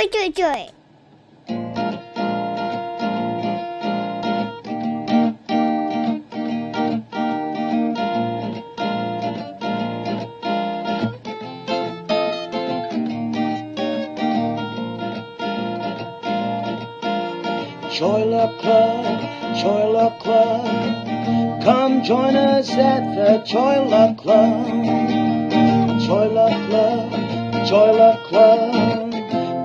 choy. Choila Club, come join us at the Choila Club. Choila Club,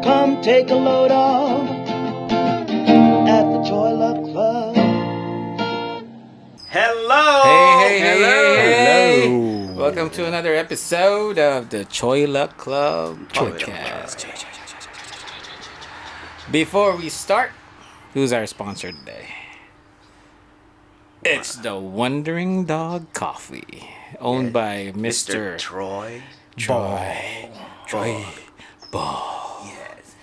come take a load off at the Choila Club. Hello! Hey. Hello! Welcome to another episode of the Choila Club podcast. Before we start, who's our sponsor today? It's the Wandering Dog Coffee, owned by Mr. Troy. Troy Ball. Yes.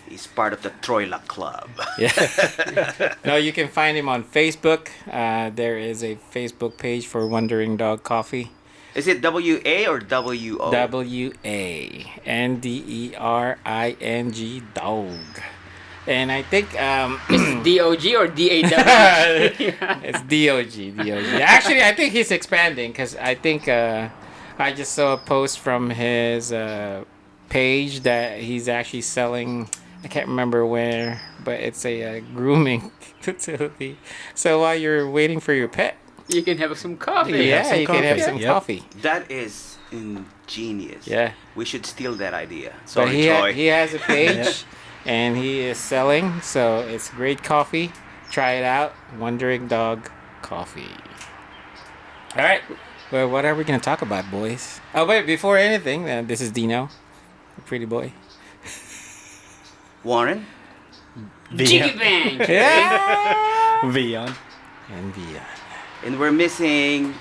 He's part of the Troila Club. Yeah. No, you can find him on Facebook. There is a Facebook page for Wandering Dog Coffee. Is it W-A or W-O? WANDERING dog. And I think Is D-O-G or D-A-W? it's DOG. Actually, I think he's expanding because I think I just saw a post from his page that he's actually selling. I can't remember where, but it's a grooming facility. So while you're waiting for your pet, You can have some coffee. you can have some Yep. coffee. That is ingenious. Yeah. We should steal that idea. But Sorry, Troy. he has a page and he is selling, so it's great coffee. Try it out. Wandering Dog Coffee. All right. Well, what are we going to talk about, boys? Oh, wait, before anything, this is Dino, the pretty boy. Warren? Jiggy bang. Yeah. Vion. And Via. And we're missing...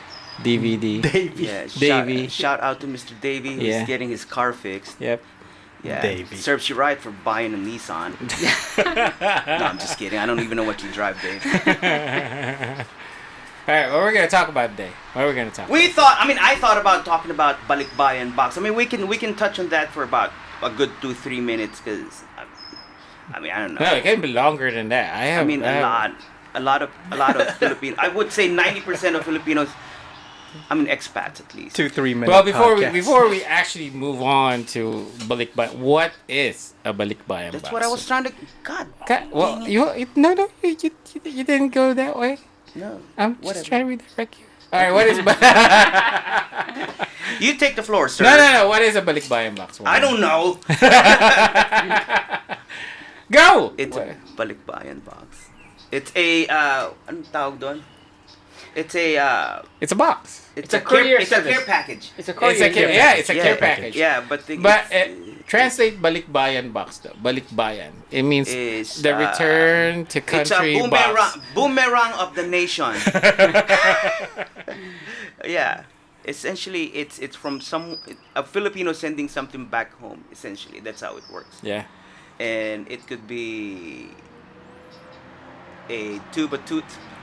DVD. Yeah, Davey. Shout out to Mr. Davey who's Yeah. getting his car fixed. Yep. Yeah, Davey. serves you right for buying a Nissan. No, I'm just kidding. I don't even know what you drive, Dave. All right, what we're going to talk about today? What are we going to talk about? I thought about talking about Balikbayan Box. I mean, we can touch on that for about a good 2-3 minutes because, I don't know. No, it can be longer than that. A lot of Filipinos. I would say 90% of Filipinos. Expats at least. 2-3 minutes. Well, before we actually move on to Balikbayan, what is a Balikbayan That's Box? what I was trying to. God. Well, dang it. you didn't go that way. No. I'm just whatever. trying to redirect you. All right, what is? You take the floor, sir. No. What is a Balikbayan Box? I don't know. Go. It's a Balikbayan Box. It's a anong tawag doon? It's a box. It's a courier It's a service. care package. It's a courier. It's a care, it's a care package. Yeah, but Translate Balikbayan Box though. Balikbayan. It means Is, the return to it's a country box. boomerang of the nation. Yeah, essentially it's from a Filipino sending something back home. Essentially, that's how it works. Yeah. And it could be a tube of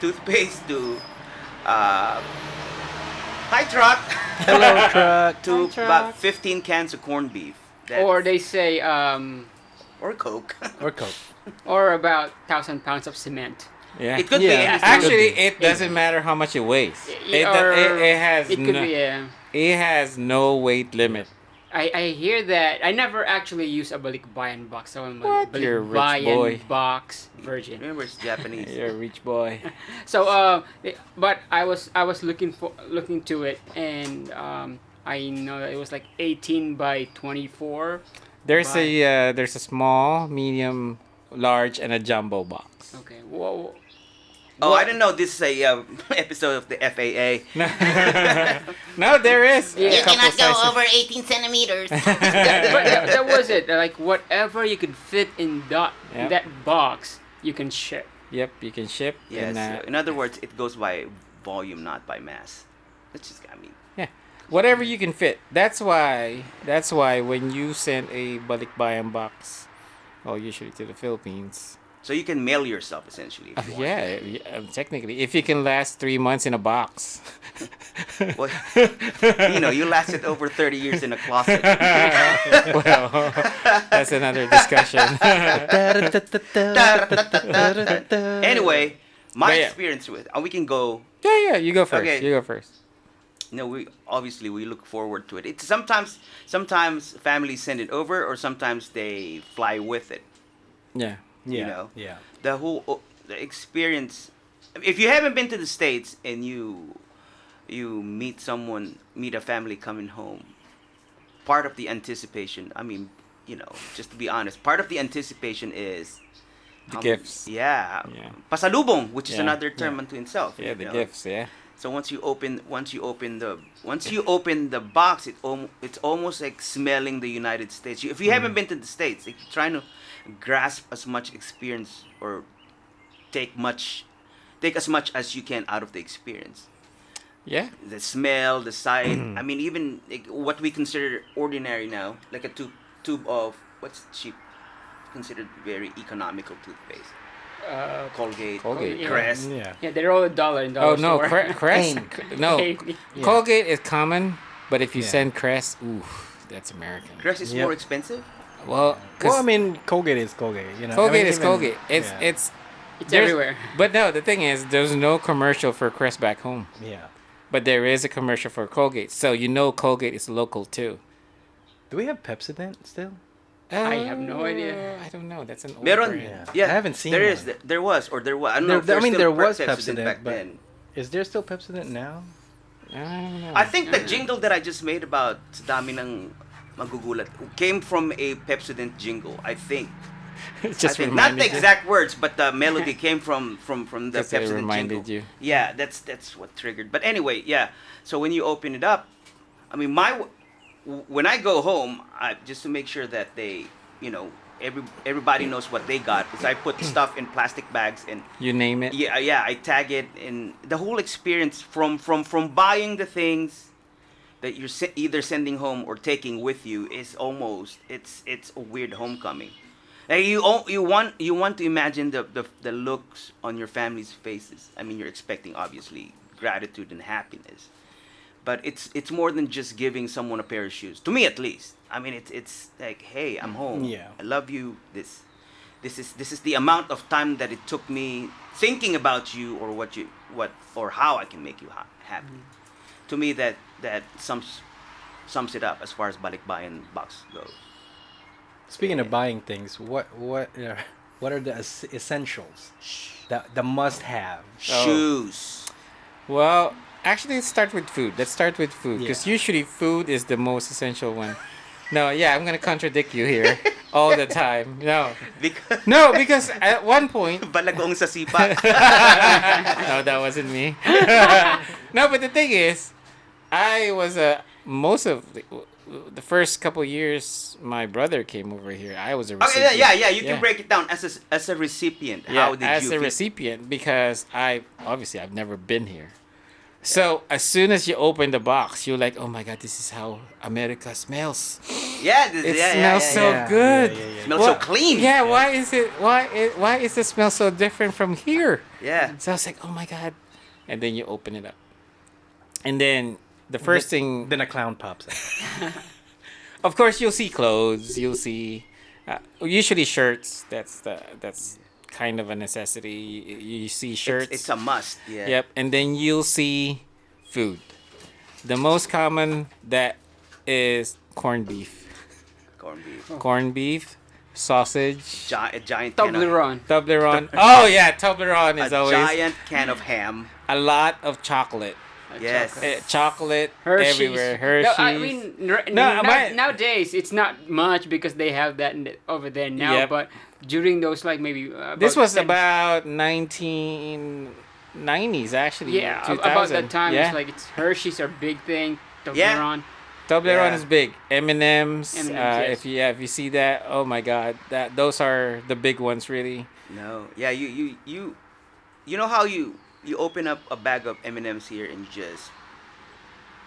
toothpaste to hi truck. Hello, truck. To Hi, truck. about 15 cans of corned beef. Or they say, or Coke. Or Coke. or about 1,000 pounds of cement. Yeah. It could be anything. Actually, it doesn't matter how much it weighs. It has It could no, be it has no weight limit. I hear that. I never actually use a Balikbayan Box. So I'm a What? You're a rich boy. Balikbayan Box virgin. Remember, it's Japanese. You're a rich boy. So but I was looking to it, and I know that it was like 18 by 24. There's a small, medium, large, and a jumbo box. Okay. Whoa. Oh, I didn't know this is a episode of the FAA. No, there is. Yeah. a You couple cannot go sizes. over 18 centimeters. But that was it. Like whatever you could fit in Yep. that box, you can ship. Yep, you can ship. Yes. And, In other words, it goes by volume, not by mass. That's just, yeah, whatever you can fit. That's why when you send a Balikbayan box, well, usually to the Philippines. so you can mail yourself essentially. If you want. Technically, if you can last 3 months in a box. Well, you lasted over 30 years in a closet. Well, That's another discussion. Anyway, my But yeah. experience with, we can go. Yeah, you go first. Okay. You go first. We obviously we look forward to it. It's sometimes families send it over, or sometimes they fly with it. Yeah. Yeah. You know, Yeah. the whole the experience. If you haven't been to the States and you meet a family coming home, part of the anticipation. I mean, just to be honest, part of the anticipation is The gifts. Yeah. Yeah. Pasalubong, which is Yeah. another term unto itself. Yeah, you the know. gifts. Yeah. So once you open the box, it's almost like smelling the United States. If you haven't been to the States, like, you're trying to grasp as much experience or take as much as you can out of the experience. Yeah. The smell, the sight. I mean, even like, what we consider ordinary now, like a tube of what's cheap, considered very economical toothpaste. Colgate, Colgate. Yeah. Crest. Yeah. Yeah, they're all $1 in Oh dollar no, store. Crest. No, Hey. Colgate is common, but if you Yeah. send Crest, ooh, that's American. Crest is Yep. more expensive. Well, Well, I mean, Colgate is Colgate. You know, Colgate is even- Colgate. It's yeah. it's It's there's- everywhere. But no, the thing is, there's no commercial for Crest back home. Yeah. But there is a commercial for Colgate, so Colgate is local too. Do we have Pepsodent still? I have no idea. I don't know. That's an old Meron, brand. yeah. I haven't seen There is, one. there was, or there was. I don't know. If There- I there's mean, still there was Pepsodent Pepsodent, back but- then. Is there still Pepsodent now? I don't know. I think the jingle that I just made about sa dami ng magugulat came from a Pepsodent jingle. I think. Just I think not reminded the you. exact words, but the melody came from the Just that it Pepsodent reminded jingle. you. Yeah, that's what triggered. But anyway, yeah. So when you open it up, I mean, when I go home, just to make sure that they, everybody knows what they got, is I put stuff in plastic bags and You name it. yeah, I tag it, and the whole experience from buying the things that you're either sending home or taking with you is almost it's a weird homecoming. Like you want to imagine the looks on your family's faces. I mean, you're expecting obviously gratitude and happiness, but it's more than just giving someone a pair of shoes. To me, at least. I mean, it's like, hey, I'm home. Yeah. I love you. This is the amount of time that it took me thinking about you, or or how I can make you happy. To me, that sums it up as far as Balikbayan Box goes. Speaking of buying things, what are the essentials? The must-have. Shoes. Well, actually, let's start with food. Let's start with food, because Yeah. usually food is the most essential one. No, yeah, I'm gonna contradict you here all the time. Because No, because at one point, balagong sa sipa. no, that wasn't me. No, but the thing is, I was most of the first couple years my brother came over here. I was a Okay, recipient. yeah. You can Yeah. break it down as a recipient. Yeah, How did as you a feel? recipient, because I've never been here. So as soon as you open the box, you're like, oh my god, this is how America smells. Yeah, It yeah, smells yeah, so yeah. good. Smells so clean. Yeah, why is the smell so different from here? Yeah. So I was like, oh my god. And then you open it up. And then the first thing, Then a clown pops out. of course, you'll see clothes. You'll see, usually shirts. That's kind of a necessity. You see shirts. It's a must. Yeah. Yep, and then you'll see food. The most common that is corned beef. Corned beef. Corned beef, sausage, A giant can of, Toblerone. Toblerone. Oh yeah, Toblerone is a always giant can of ham. a lot of chocolate. Yes. Chocolate Hershey's. everywhere. Hershey's. No, I mean, nowadays it's not much because they have that over there now. Yep. But during those maybe This about was 10 about 1990s actually. yeah 2000. about that time. Yeah. It's like Hershey's are big thing. Yeah. Toblerone. Toblerone Yeah. is big. M&Ms. M&Ms, yes. If you see that, oh my God, those are the big ones really. No. Yeah. You know how you open up a bag of M&Ms here and you just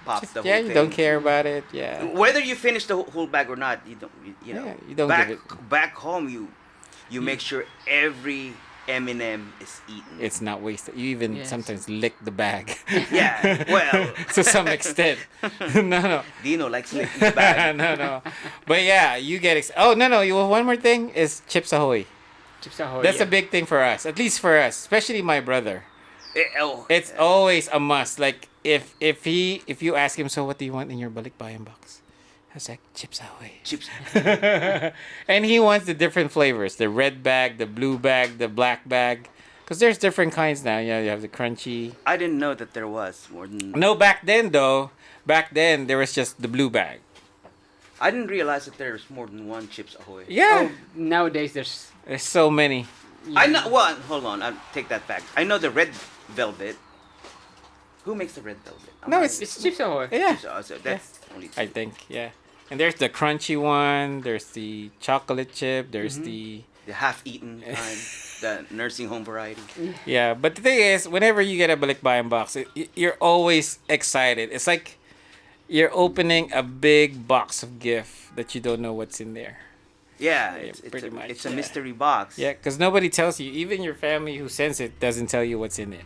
pop the whole Yeah, thing. you don't care about it. Yeah. Whether you finish the whole bag or not, you don't. You know. Yeah, you don't back give back home, you make sure every M&M is eaten. It's not wasted. You even Yes. sometimes lick the bag. Yeah, well, To some extent. No. Dino likes licking the bag. No. But yeah, you get oh no. You one more thing is Chips Ahoy. Chips Ahoy. That's yeah. a big thing for us. At least for us, especially my brother. Oh, It's always a must. Like if you ask him, so what do you want in your Balikbayan box? I was like, Chips Ahoy. chips. And he wants the different flavors: the red bag, the blue bag, the black bag. Because there's different kinds now. You have the crunchy. I didn't know that there was more than. No, back then though. Back then there was just the blue bag. I didn't realize that there's more than one Chips Ahoy. Yeah. Oh, nowadays there's. There's so many. I know. Well, hold on. I'll take that back. I know the red velvet. Who makes the red velvet? No, it's It's Chips Ahoy. yeah. So that's only two. I think yeah. And there's the crunchy one. There's the chocolate chip. There's the The half-eaten kind, the nursing home variety. yeah. But the thing is, whenever you get a Balikbayan box, you're always excited. It's like you're opening a big box of gift that you don't know what's in there. Yeah, Yeah, it's pretty much, it's a yeah. mystery box. Yeah, because nobody tells you. Even your family who sends it doesn't tell you what's in it.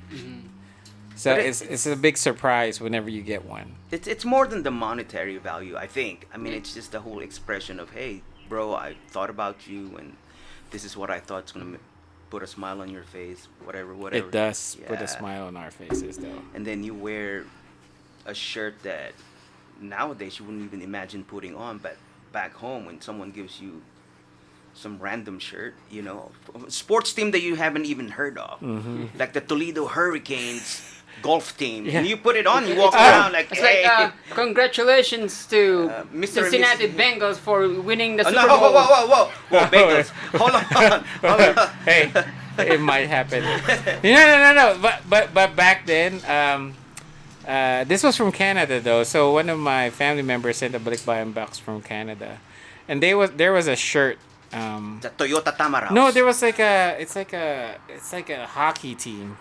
So But it's a big surprise whenever you get one. It's more than the monetary value, I think. I mean, it's just the whole expression of, hey, bro, I thought about you, and this is what I thought's gonna put a smile on your face, whatever. It does put Yeah. a smile on our faces, though. And then you wear a shirt that nowadays you wouldn't even imagine putting on, but back home when someone gives you some random shirt, you know, sports team that you haven't even heard of, like the Toledo Hurricanes golf team, Yeah. and you put it on, you walk around like, It's hey. like congratulations to Mr. and Cincinnati Mrs. Bengals for winning the Oh, Super no, Bowl. whoa, Bengals. Hold on. Hey, it might happen. No. But back then, this was from Canada though. So one of my family members sent a Balikbayan box from Canada, and there was a shirt. The Toyota Tamaraw. No, there was it's like a hockey team.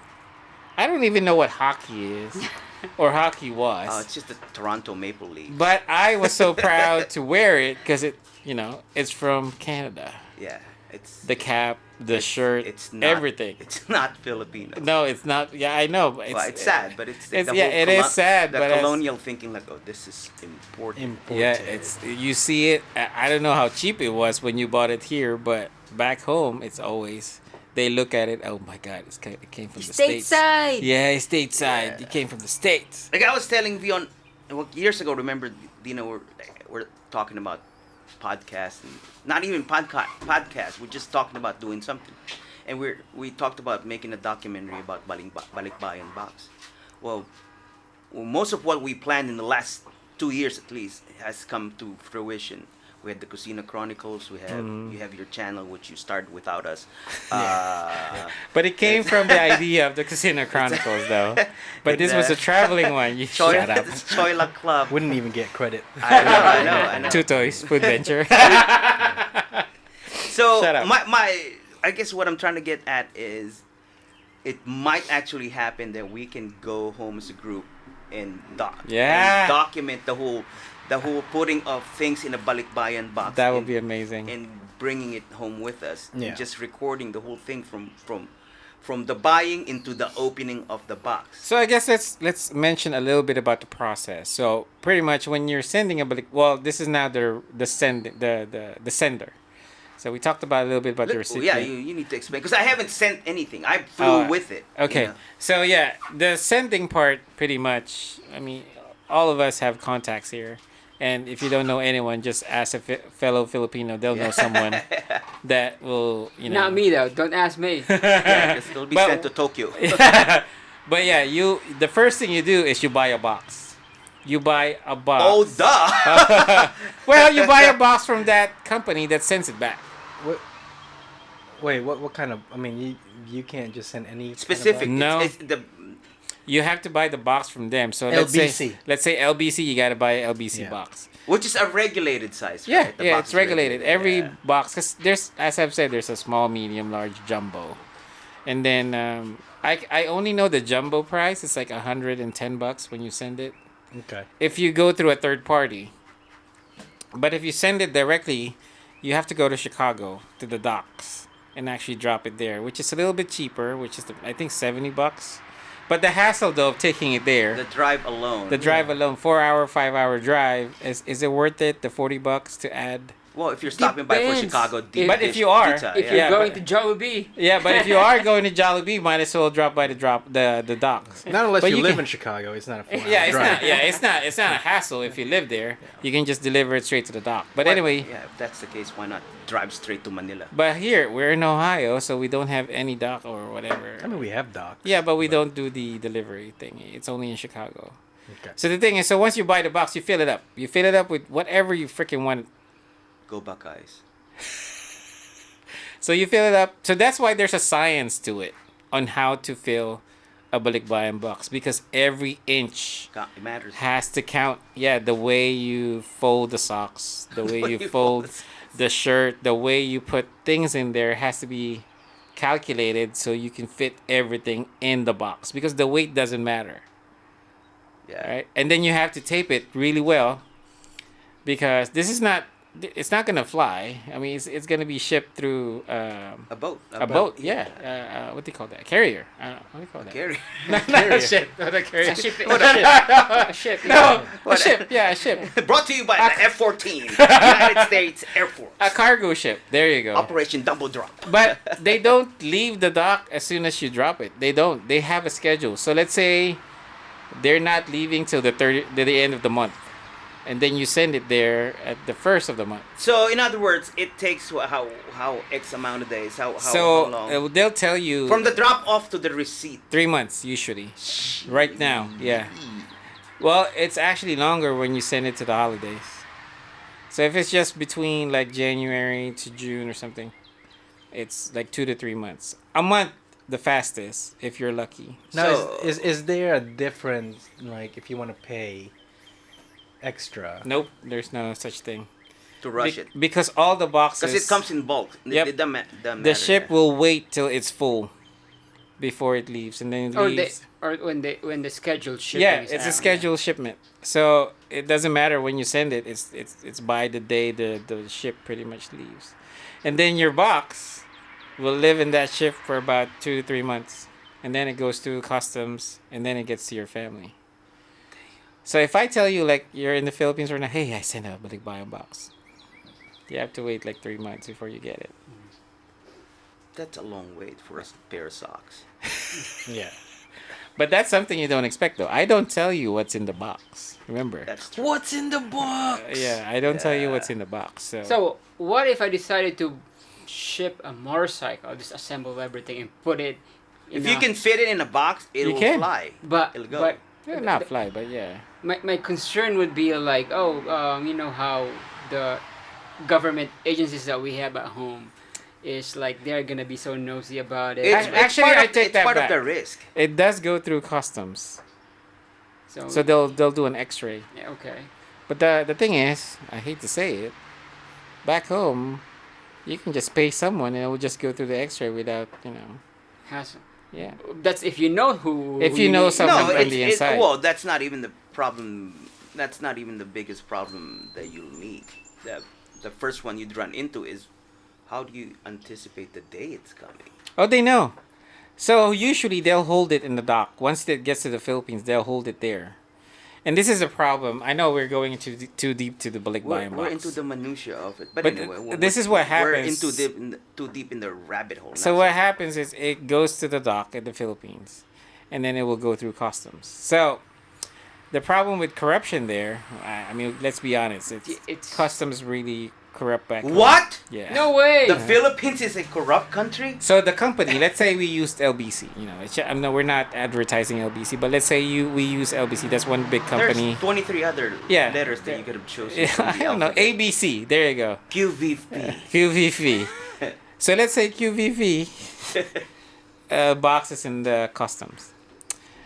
I don't even know what hockey is, or hockey was. Oh, it's just the Toronto Maple Leafs. But I was so proud to wear it because it's from Canada. Yeah, it's The cap, the shirt, it's not, everything. It's not Filipino. No, it's not. Yeah, I know. But Well, it's sad, but it's it's- the yeah, whole it is sad, The but it's- colonial thinking, like, oh, this is important. Yeah, it's you see it. I don't know how cheap it was when you bought it here, but back home, it's always they look at it. Oh my God, it came from the states. Stateside. Yeah, it's stateside. Yeah. It came from the states. Like I was telling Dion, years ago. Remember, we're talking about podcasts and not even podcasts. We're just talking about doing something, and we talked about making a documentary about Balikbayan Box. Well, most of what we planned in the last 2 years at least has come to fruition. We had the Cocina Chronicles. You have your channel, which you started without us. But it came from the idea of the Casino Chronicles, though. But this was a traveling one. You shut up. Choila Club. Wouldn't even get credit. I know. Two Toys Food Venture. So Shut up. I guess what I'm trying to get at is, it might actually happen that we can go home as a group and Yeah. document the whole putting of things in a Balikbayan box. That would and- be amazing. And bringing it home with us. Yeah. And just recording the whole thing from the buying into the opening of the box. So I guess let's mention a little bit about the process. So pretty much when you're sending a this is now the sender. So we talked about a little bit about the recipient. Yeah, you need to explain, because I haven't sent anything. I flew with it. Okay. you know. So yeah, the sending part pretty much. I mean, all of us have contacts here, and if you don't know anyone, just ask a fellow Filipino. They'll know someone that will, Not me though. Don't ask me. Yeah, 'cause it'll be But- sent to Tokyo. But yeah, the first thing you do is you buy a box. You buy a box. Oh, duh! Well, you buy a box from that company that sends it back. What kind of? I mean, you can't just send any Specific. Kind No. It's the You have to buy the box from them. So LBC. let's say LBC, you gotta buy an LBC Yeah. box. which is a regulated size. Yeah, right? The yeah, box it's is regulated. Every yeah. box, because there's, as I've said, there's a small, medium, large, jumbo, and then I only know the jumbo price. It's like $110 when you send it. of, okay. If you go through a third party, but if you send it directly, you have to go to Chicago to the docks, and actually drop it there, which is a little bit cheaper, which is I think $70. But the hassle though of taking it there, The drive alone. the drive alone, 4 hour, 5 hour drive, is it worth it? The $40 to add? Well, if you're stopping by for Depends. Chicago, But if you are- pizza, If yeah. you're Yeah, going but- to Jollibee, Yeah, but if you are going to Jollibee, might as well drop by the docks. Not unless But you you live can- in Chicago. It's not a 4-hour Yeah, it's drive. not. Yeah, it's not a hassle if you live there. You can just deliver it straight to the dock. But Why- anyway, yeah, if that's the case, why not drive straight to Manila? but here we're in Ohio, so we don't have any dock or whatever. I mean, we have docks. Yeah, but we don't do the delivery thing. It's only in Chicago. Okay. So the thing is, so once you buy the box, you fill it up. You fill it up with whatever you freaking want. Go Buckeyes. So you fill it up. So that's why there's a science to it on how to fill a Balikbayan box, because every inch It matters. has to count. Yeah, the way you fold the socks, the way you fold the shirt, the way you put things in there has to be calculated so you can fit everything in the box, because the weight doesn't matter, Yeah. right? And then you have to tape it really well, because it's not gonna fly. I mean, it's gonna be shipped through A boat. a boat. Yeah. What do you call that? Carrier. I don't know. What do you call that? Carry. Not a ship. Not a carrier. a ship. a ship. No, What a ship. Yeah, a ship. Brought to you by the F-14, United States Air Force. A cargo ship. There you go. Operation Double Drop. But they don't leave the dock as soon as you drop it. They don't. They have a schedule. So let's say they're not leaving till the end of the month, and then you send it there at the first of the month. So, in other words, it takes how X amount of days? How So long? they'll tell you From the drop off to the receipt. 3 months usually. Right now, yeah. Well, it's actually longer when you send it to the holidays. So if it's just between like January to June or something, it's like 2 to 3 months. A month, the fastest, if you're lucky. Now, So- is there a difference, like, if you want to pay extra? Nope, there's no such thing. To rush it. Because all the boxes, Because it comes in bulk. Yep. It doesn't the matter, ship yeah. will wait till it's full before it leaves, and then it leaves. Or when the scheduled shipping Yeah, is it's a out. scheduled shipment. So it doesn't matter when you send it. It's by the day the ship pretty much leaves, and then your box will live in that ship for about 2 to 3 months, and then it goes through customs, and then it gets to your family. So if I tell you like you're in the Philippines right now, hey, I sent a Balikbayan box, you have to wait like 3 months before you get it. That's a long wait for a pair of socks. Yeah. But that's something you don't expect, though. I don't tell you what's in the box. Remember? That's true. What's in the box? Yeah, I don't tell you what's in the box. So what if I decided to ship a motorcycle? Just assemble everything and put it. If you can fit it in a box, it You will can. fly. but It'll go. but not fly, but yeah. my concern would be like, you know how the government agencies that we have at home is like they're gonna be so nosy about it. Actually, part I of, take it's that part back. of the risk. It does go through customs, so so they'll do an X-ray. yeah, okay. But the thing is, I hate to say it, back home, you can just pay someone and it will just go through the X-ray without Hassle. yeah. That's if you know who. If who you know need. someone No, from the inside. well, that's not even the problem. That's not even the biggest problem that you'll meet. The first one you'd run into is how do you anticipate the day it's coming? Oh, they know. So usually they'll hold it in the dock. Once it gets to the Philippines, they'll hold it there. And this is a problem. I know we're going into too deep to the Balikbayan We're box. into the minutia of it, but, But anyway, this is what We're happens. too deep in the rabbit hole. So what happens is it goes to the dock in the Philippines, and then it will go through customs. So the problem with corruption there, I mean, let's be honest, It's- customs really corrupt back home. What? Yeah. No way. The Philippines is a corrupt country? So the company, let's say we used LBC. I know we're not advertising LBC, but let's say we use LBC. That's one big company. There's 23 other Yeah. letters that you could have chosen. Yeah, from I the don't know. alphabet. ABC. There you go. QVP. QVV. So let's say QVV boxes in the customs.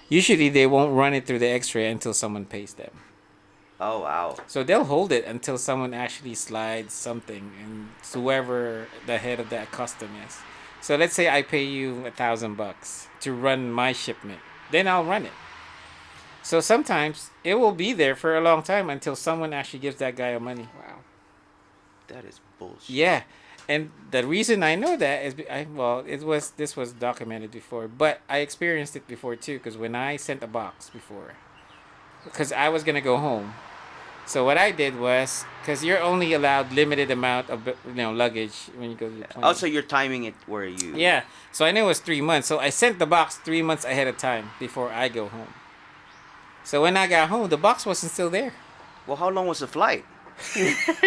Usually they won't run it through the X-ray until someone pays them. Oh, wow. So they'll hold it until someone actually slides something, and it's whoever the head of that custom is. So let's say I pay you $1,000 to run my shipment, then I'll run it. So sometimes it will be there for a long time until someone actually gives that guy money. Wow. That is bullshit. Yeah, and the reason I know that is this was documented before, but I experienced it before too. Because when I sent a box before, because I was gonna go home, so what I did was because you're only allowed limited amount of luggage when you go to the plane. Also, you're timing it where you. Yeah, so I knew it was 3 months, so I sent the box 3 months ahead of time before I go home. So when I got home, the box wasn't still there. Well, how long was the flight?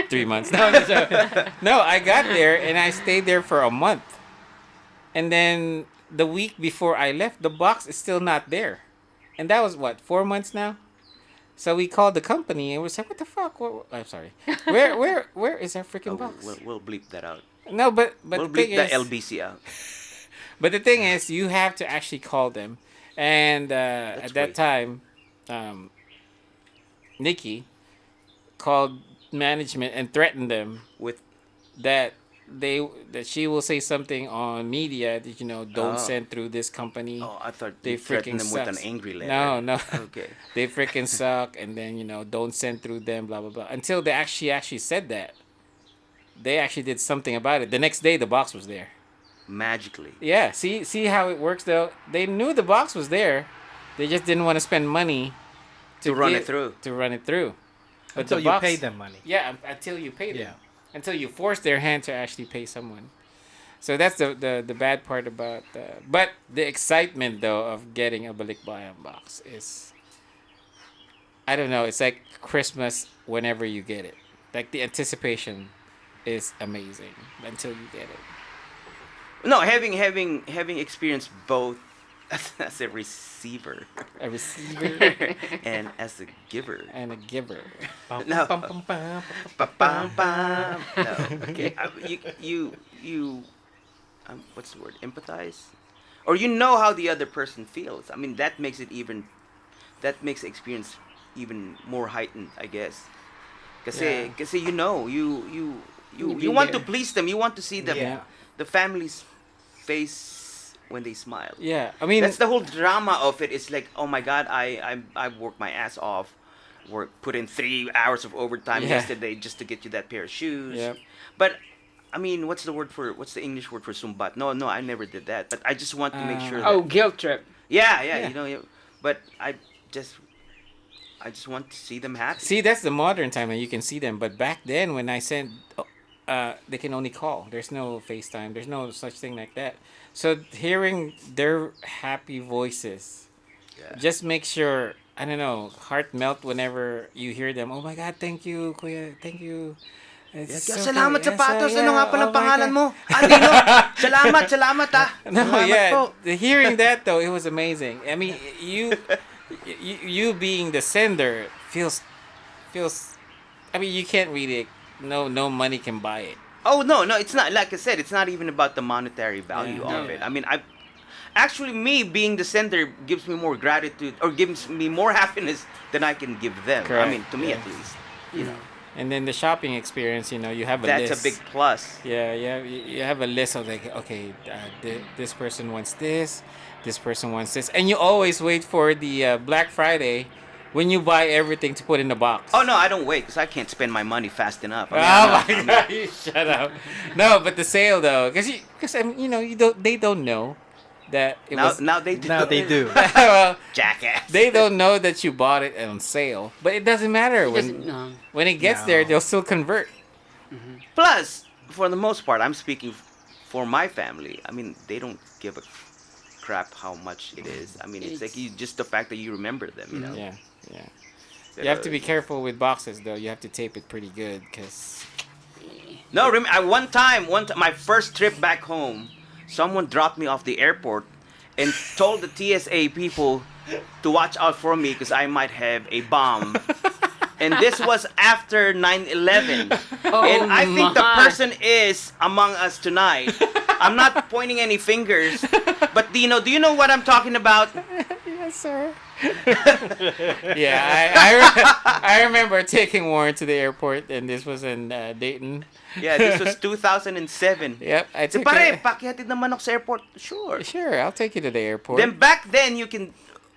3 months. No, I got there and I stayed there for a month. And then the week before I left, the box is still not there. And that was what, 4 months now? So we called the company and we said, "What the fuck? I'm sorry. Where is our freaking box?" We'll bleep that out. No, but We'll the thing bleep the is, LBC out. but the thing is, you have to actually call them. And at that great. time, Nikki called management and threatened them With that she will say something on media that don't Oh. send through this company. I thought They they threatened freaking them with an sucks. angry letter. No. Okay. They freaking suck, and then don't send through them, blah blah blah. Until they actually said that. They actually did something about it. The next day, the box was there. Magically. Yeah, see how it works though. They knew the box was there, they just didn't want to spend money To run it through. To run it through. But Until the you box- pay them money. Yeah, until you pay them. Yeah. Until you force their hand to actually pay someone. So that's the bad part about but the excitement though of getting a Balikbayan box is, I don't know, it's like Christmas whenever you get it. Like the anticipation is amazing until you get it. No, having experienced both as a receiver A receiver and as a giver. and a giver. No. Bum, bum, bum, Ba-bam-bam. No. Okay. You what's the word? Empathize? Or you know how the other person feels. I mean, that makes the experience even more heightened, I guess. Kasi you want to please them. You want to see the family's face when they smile. Yeah, I mean That's the whole drama of it. It's like, oh my God, I've worked my ass off, put in 3 hours of overtime yesterday just to get you that pair of shoes. Yep. But I mean, what's the English word for sumbat? No, I never did that. But I just want to make sure. Oh, guilt trip. Yeah, Yeah. But I just want to see them happy. See, that's the modern time and you can see them. But back then, when I sent, they can only call. There's no FaceTime. There's no such thing like that. So hearing their happy voices, just make sure, I don't know, heart melt whenever you hear them. Oh my God, thank you, Kuya. Thank you. It's so Salamat good. sapatos. Yeah, Ano nga pala oh my pangalan God. mo? Dino. Salamat ah. No, Salamat yeah. po. Hearing that though, it was amazing. I mean, you being the sender feels. I mean, you can't really. No money can buy it. Oh no, it's not. Like I said, it's not even about the monetary value Yeah. of it. I mean, actually me being the sender gives me more gratitude or gives me more happiness than I can give them. Correct. I mean, to me at least. You know, And then the shopping experience, you have a that's list. a big plus. Yeah, you have a list of like, okay, this person wants this person wants this, and you always wait for the Black Friday when you buy everything to put in the box. Oh no, I don't wait because I can't spend my money fast enough. I mean, Oh I'm my not- God! You shut up. No, but the sale though, because they don't know that it was. Now they do. Now they do. Well, Jackass. they don't know that you bought it on sale, but it doesn't matter when it gets there, No. they'll still convert. Plus, for the most part, I'm speaking for my family. I mean, they don't give a crap how much it is. I mean, it's like just the fact that you remember them. You know. Yeah. You have to be careful with boxes though. You have to tape it pretty good because. No, one time, my first trip back home, someone dropped me off the airport and told the TSA people to watch out for me because I might have a bomb. And this was after 9/11. And I think the person is among us tonight. I'm not pointing any fingers, but do you know what I'm talking about? Yes, sir. Yeah, I remember taking Warren to the airport, and this was in Dayton. Yeah, this was 2007. Yep, I took Pare, it. pakihatid naman ako sa airport. Sure. Sure, I'll take you to the airport. Then back then you can,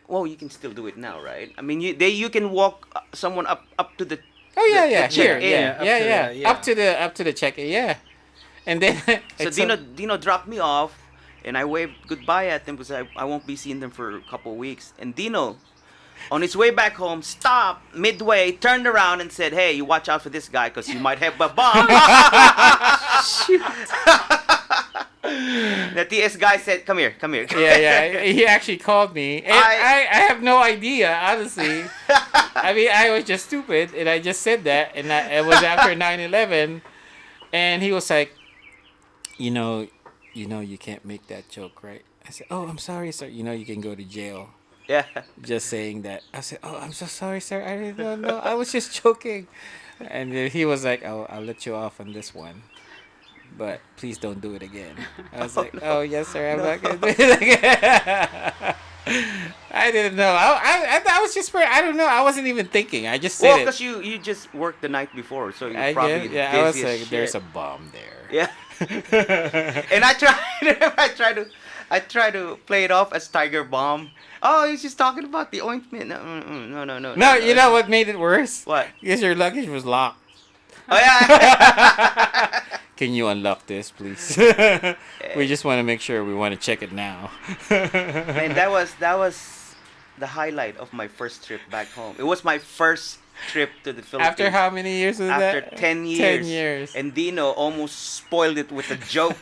well, you can still do it now, right? I mean, you can walk someone up to the Oh yeah, The yeah, here, check-in. yeah. Up to the check-in, yeah. And then So it's Dino dropped me off, and I waved goodbye at them because I won't be seeing them for a couple of weeks. And Dino, on his way back home, stopped midway, turned around, and said, "Hey, you watch out for this guy because you might have a bomb." The TS guy said, "Come here, come here." yeah. He actually called me, and I have no idea, honestly. I mean, I was just stupid, and I just said that, and it was after 9/11, and he was like, you know, you can't make that joke, right? I said, "Oh, I'm sorry, sir. You know, you can go to jail." Yeah. Just saying that. I said, "Oh, I'm so sorry, sir. I didn't know. I was just joking." And then he was like, "Oh, I'll let you off on this one, but please don't do it again." I was like, no. "Oh, yes, sir. I'm not gonna do it again." I didn't know. I was just. I don't know. I wasn't even thinking. I just Well, said because it. you just worked the night before, so you I probably guess, yeah. I was busy as like, "There's shit. a bomb there." Yeah. And I tried to play it off as Tiger Bomb. Oh, he's just talking about the ointment. No. No, you know what made it worse? What? Because your luggage was locked. Oh yeah. Can you unlock this, please? We just want to make sure. We want to check it now. Man, that was the highlight of my first trip back home. It was my first trip to the Philippines. After how many years was After that? 10 years. 10 years. And Dino almost spoiled it with a joke.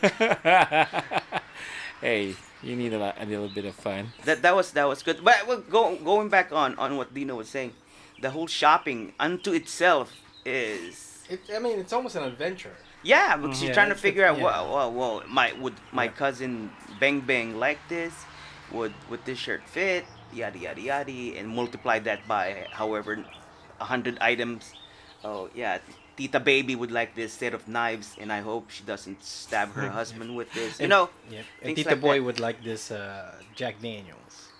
Hey, you need a little bit of fun. that was good. But going back on what Dino was saying, the whole shopping unto itself is I mean, it's almost an adventure. yeah, because you're Yeah, trying to it's figure out yeah. well would my cousin Bang Bang like this? Would this shirt fit? Yada yada yada, and multiply that by however 100 items. Oh yeah, Tita Baby would like this set of knives, and I hope she doesn't stab her husband with this. You know, Yep. And things Tita like Boy that. would like this Jack Daniels.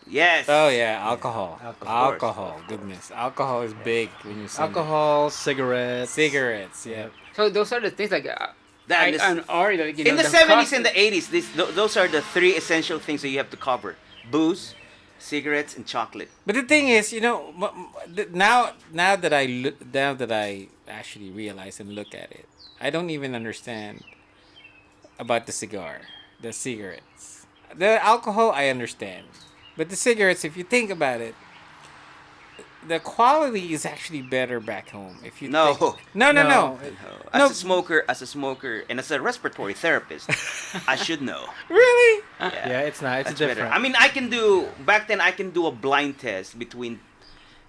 Yes. Oh yeah, alcohol. Alcohol. Alcohol. Goodness, alcohol is big when you send Alcohol, cigarettes. cigarettes. Yeah. So those are the things like That I, is- and or like you In know, the 70s cost- and the 80s, those are the three essential things that you have to cover: booze, cigarettes, and chocolate. But the thing is, you know, now that I actually realize and look at it, I don't even understand about the cigarettes. The alcohol I understand, but the cigarettes, if you think about it, the quality is actually better back home. If you No. think, no. As No. a smoker, and as a respiratory therapist, I should know. Really? Yeah, it's not. It's That's different. better. I mean, back then I can do a blind test between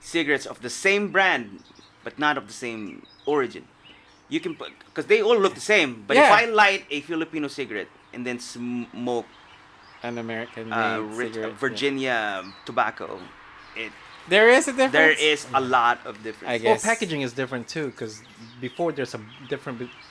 cigarettes of the same brand, but not of the same origin. You can put, because they all look the same. But if Yeah. I light a Filipino cigarette and then smoke An American made cigarette. Virginia tobacco, There is a difference. there is a lot of difference. I Well, guess. packaging is different too, because before there's a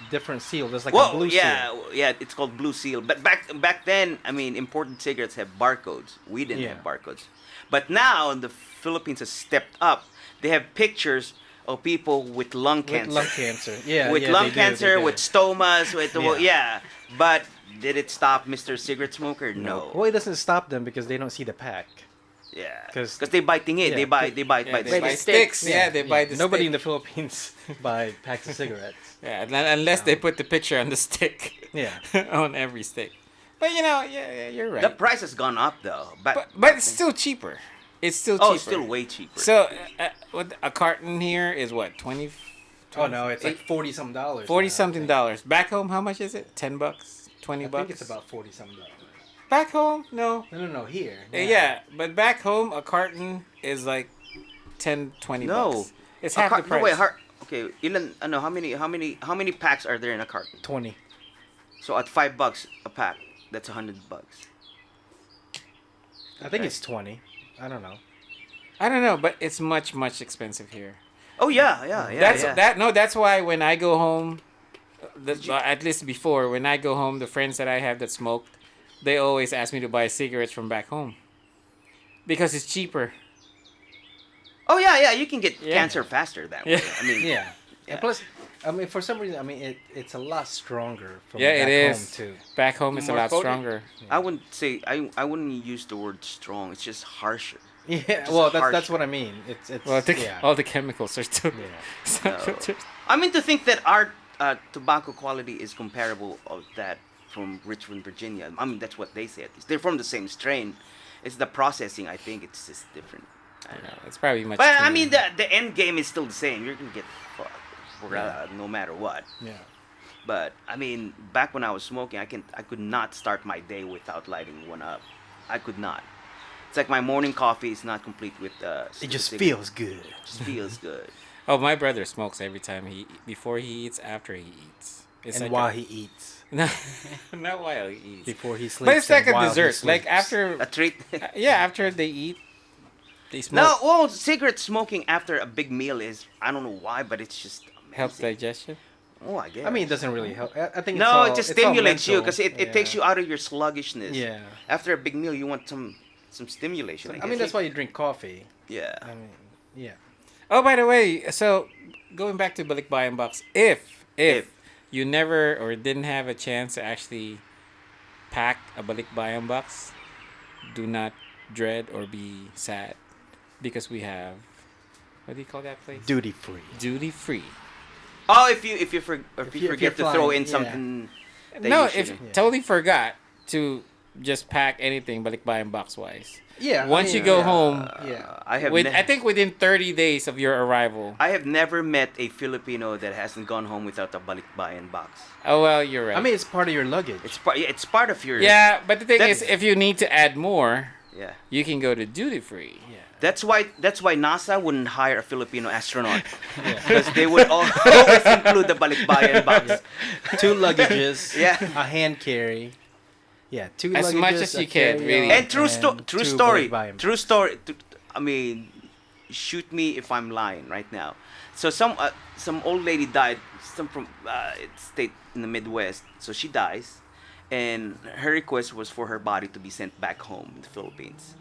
different seal. There's like a Well, blue yeah, seal. yeah, it's called Blue Seal. But back then, I mean, imported cigarettes have barcodes. We didn't Yeah. have barcodes. But now the Philippines has stepped up. They have pictures of people with lung With cancer. lung cancer. Yeah, with yeah, lung they do, cancer, they do. with stomas, with Yeah. yeah. But did it stop Mr. Cigarette Smoker? No. Well, it doesn't stop them because they don't see the pack. Yeah. 'Cause- Because they biting it. yeah, they buy Yeah, by they the buy stick. sticks. Yeah, they buy the Nobody in stick. the Philippines buy packs of cigarettes. Yeah, unless they put the picture on the stick. Yeah. On every stick. But you know, yeah, you're right. The price has gone up though. but it's still cheaper. It's still cheaper. oh, it's still way cheaper. So, what a carton here is what 20. Oh no, it's like $40-some. 40 now, something I think. dollars. Back home, how much is it? $10, 20 I bucks. think it's about $40-some. Back home, no. No, here. Yeah, but back home, a carton is like 10, 20 No. bucks. It's A half the no, price. wait, okay, ilan, ano, how many packs are there in a carton? 20. So at $5 a pack, that's $100. I think Okay. it's 20. I don't know. I don't know, but it's much much expensive here. Oh yeah. That's yeah. that's why when I go home, at least before when I go home, the friends that I have that smoked, they always ask me to buy cigarettes from back home because it's cheaper. Oh yeah. You can get Yeah. cancer faster that way. Yeah. I mean, Yeah. Yeah. And plus, I mean, for some reason, I mean, it's a lot stronger from Yeah, back it home is. too. Back home, it's a More lot coated. stronger. I wouldn't say I wouldn't use the word strong. It's just harsher. Yeah, Just well, harsh. that's what I mean. It's Well, yeah. all the chemicals are still. Yeah. It's not No. filtered. I mean, to think that our tobacco quality is comparable of that from Richmond, Virginia. I mean, that's what they say. At least. They're from the same strain. It's the processing. I think it's just different. I don't know. It's probably much. But I cleaner. mean, the end game is still the same. You're gonna get fucked no matter what. Yeah. But I mean, back when I was smoking, I could not start my day without lighting one up. I could not. It's like my morning coffee is not complete with. It just cigarette. feels good. Just feels good. Oh, my brother smokes every time before he eats, after he eats. It's And like while a, he eats, not while he eats. before he sleeps, But it's like and a while he dessert. Like sleeps. after, A treat. yeah, after they eat, they smoke. No, well, cigarette smoking after a big meal is I don't know why, but it's just amazing. helps digestion. Oh, I guess. I mean, it doesn't really help. I think it's no, all, it just it's all stimulates you mental. because it takes you out of your sluggishness. Yeah. After a big meal, you want some stimulation. I guess. mean, that's why you drink coffee. Yeah. I mean, yeah. Oh, by the way, so going back to Balikbayan Box, if you never or didn't have a chance to actually pack a Balikbayan Box, do not dread or be sad, because we have, what do you call that place? Duty free. Duty free. Oh, if you you're forget to throw flying, in yeah. something. that No, you if shouldn't. Yeah. totally forgot to just pack anything Balikbayan Box wise. Yeah. Once you go home, Yeah. I have. I think within 30 days of your arrival. I have never met a Filipino that hasn't gone home without a balikbayan box. Oh well, you're right. I mean, it's part of your luggage. It's part of your. yeah, but the thing That's- is, if you need to add more, Yeah. you can go to duty free. Yeah. That's why NASA wouldn't hire a Filipino astronaut because they would always include the balikbayan box. 2 luggages. Yeah. A hand carry. Yeah. 2 As luggages. much as a you can, carry-on, really. And true two story. Balikbayan True story. I mean, shoot me if I'm lying right now. So some old lady died. Some from state in the Midwest. So she dies, and her request was for her body to be sent back home in the Philippines.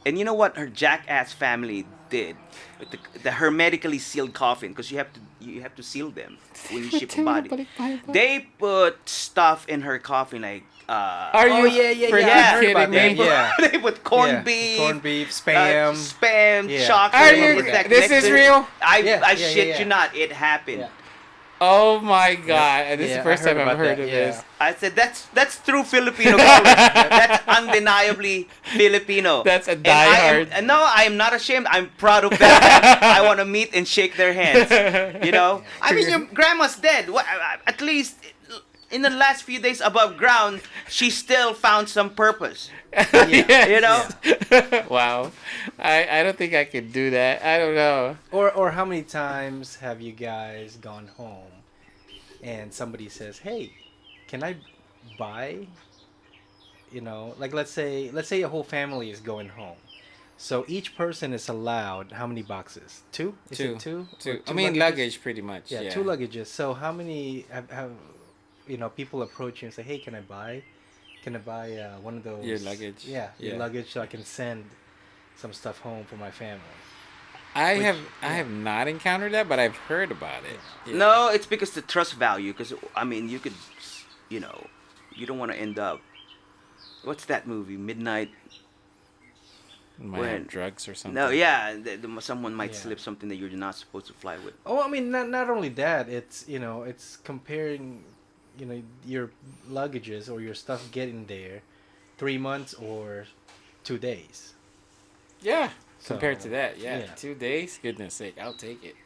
And you know what her jackass family did with the hermetically sealed coffin, because you have to seal them when you ship a body. They put stuff in her coffin like Are Oh, you yeah, yeah, freaking yeah. I heard kidding about me? that, yeah. they put corned Yeah. beef, Corned beef, spam. spam, Yeah. chocolate. Are you- with that this next is to- real? I Yeah, I yeah, shit yeah, you yeah. not. It happened. Yeah. Oh my god! This is Yeah, the first I heard time I've about heard that, of yeah. this. I said that's true Filipino culture. That's undeniably Filipino. That's a And I diehard. am, no, I am not ashamed. I'm proud of that. I want to meet and shake their hands. You know, I mean, your grandma's dead. At least in the last few days above ground, she still found some purpose. Yes. You know, Wow, I don't think I could do that. I don't know. Or how many times have you guys gone home and somebody says, "Hey, can I buy?" You know, like let's say a whole family is going home. So each person is allowed how many boxes? 2? Is Two. it 2? Two. Or I mean, luggages? luggage, pretty much. Yeah, 2 luggages. So how many have people approach you and say, "Hey, can I buy? Can I buy one of those?" Your luggage. Yeah, your Yeah. luggage, so I can send some stuff home for my family. I Which- have not encountered that, but I've heard about it. Yeah. no, it's because the trust value. Because I mean, you could, you don't want to end up. What's that movie? Midnight. Might When- have drugs or something. No, yeah, someone might Yeah. slip something that you're not supposed to fly with. Oh, I mean, not only that, it's it's comparing, your luggages or your stuff getting there, 3 months or 2 days. Yeah. So, Compared to that, yeah. yeah. 2 days, goodness sake, I'll take it.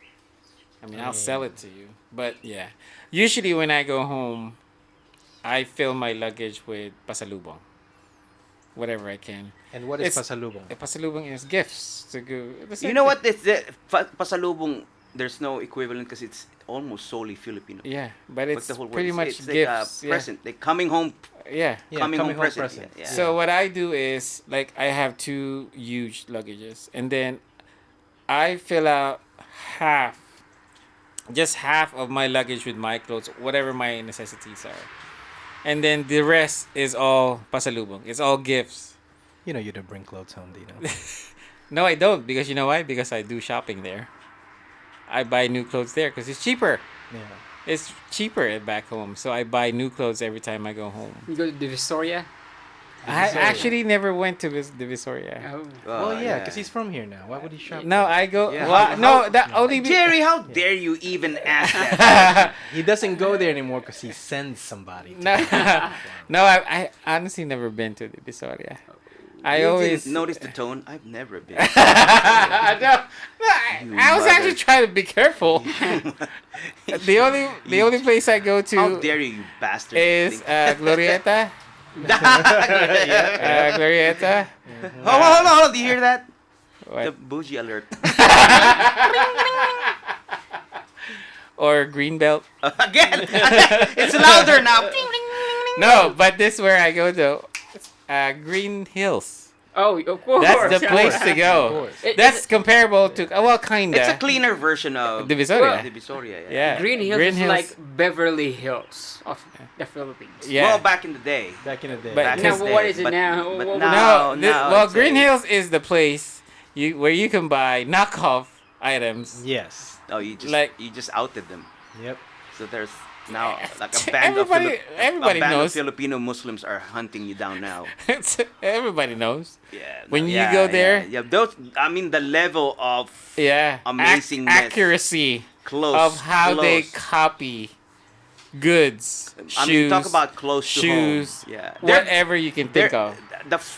I mean, I'll Yeah. sell it to you. But yeah, usually when I go home, I fill my luggage with pasalubong, whatever I can. And what is It's- pasalubong? Pasalubong is gifts to go. You know what? Pasalubong, there's no equivalent because it's almost solely Filipino. Yeah, but Like it's the whole word. pretty much It's like a gifts. present. They coming home, Yeah. Yeah, coming home present. present. Yeah. So what I do is like I have 2 huge luggages, and then I fill out just half of my luggage with my clothes, whatever my necessities are, and then the rest is all pasalubong. It's all gifts. You don't bring clothes home, Dino. No, I don't, because you know why? Because I do shopping there. I buy new clothes there because it's cheaper. Yeah. It's cheaper back home, so I buy new clothes every time I go home. You go to the Vistoria. I Divisoria. actually never went to Divisoria. Oh. Well, yeah, because he's from here now. Why would he shop? No, I go. Yeah. Well, no, that only. Jerry, how dare you even ask that? He doesn't go there anymore because he sends somebody. To No, him. no, I honestly never been to Divisoria. I You always didn't notice the tone. I've never been. no, I was actually trying to be careful. the only place I go How to dare you, you bastard! is Glorieta. Glorieta. Hold on. Do you hear that? The What? bougie alert. Or Greenbelt. Again, it's louder now. No, but this is where I go to. Green Hills. Oh, of course. That's the place to Of go. course. That's comparable to well, kinda. It's a cleaner version of Divisoria. Divisoria. Yeah. Green Hills is like Beverly Hills of the Philippines. Yeah. Well, back in the day. Back in the day. But- Back Now, in the what day, is it but- now? But What- now, well, it's Green a- Hills is the place where you can buy knockoff items. Yes. Oh, you just outed them. Yep. So there's now like a band Everybody a band knows. of Filipino Muslims are hunting you down now. Everybody knows. Yeah. When you go there- yeah, those. I mean, the level of Yeah. Amazingness. Accuracy close of how they close. copy goods, I shoes, mean, talk about close shoes, to home. Yeah. They're- whatever you can think of.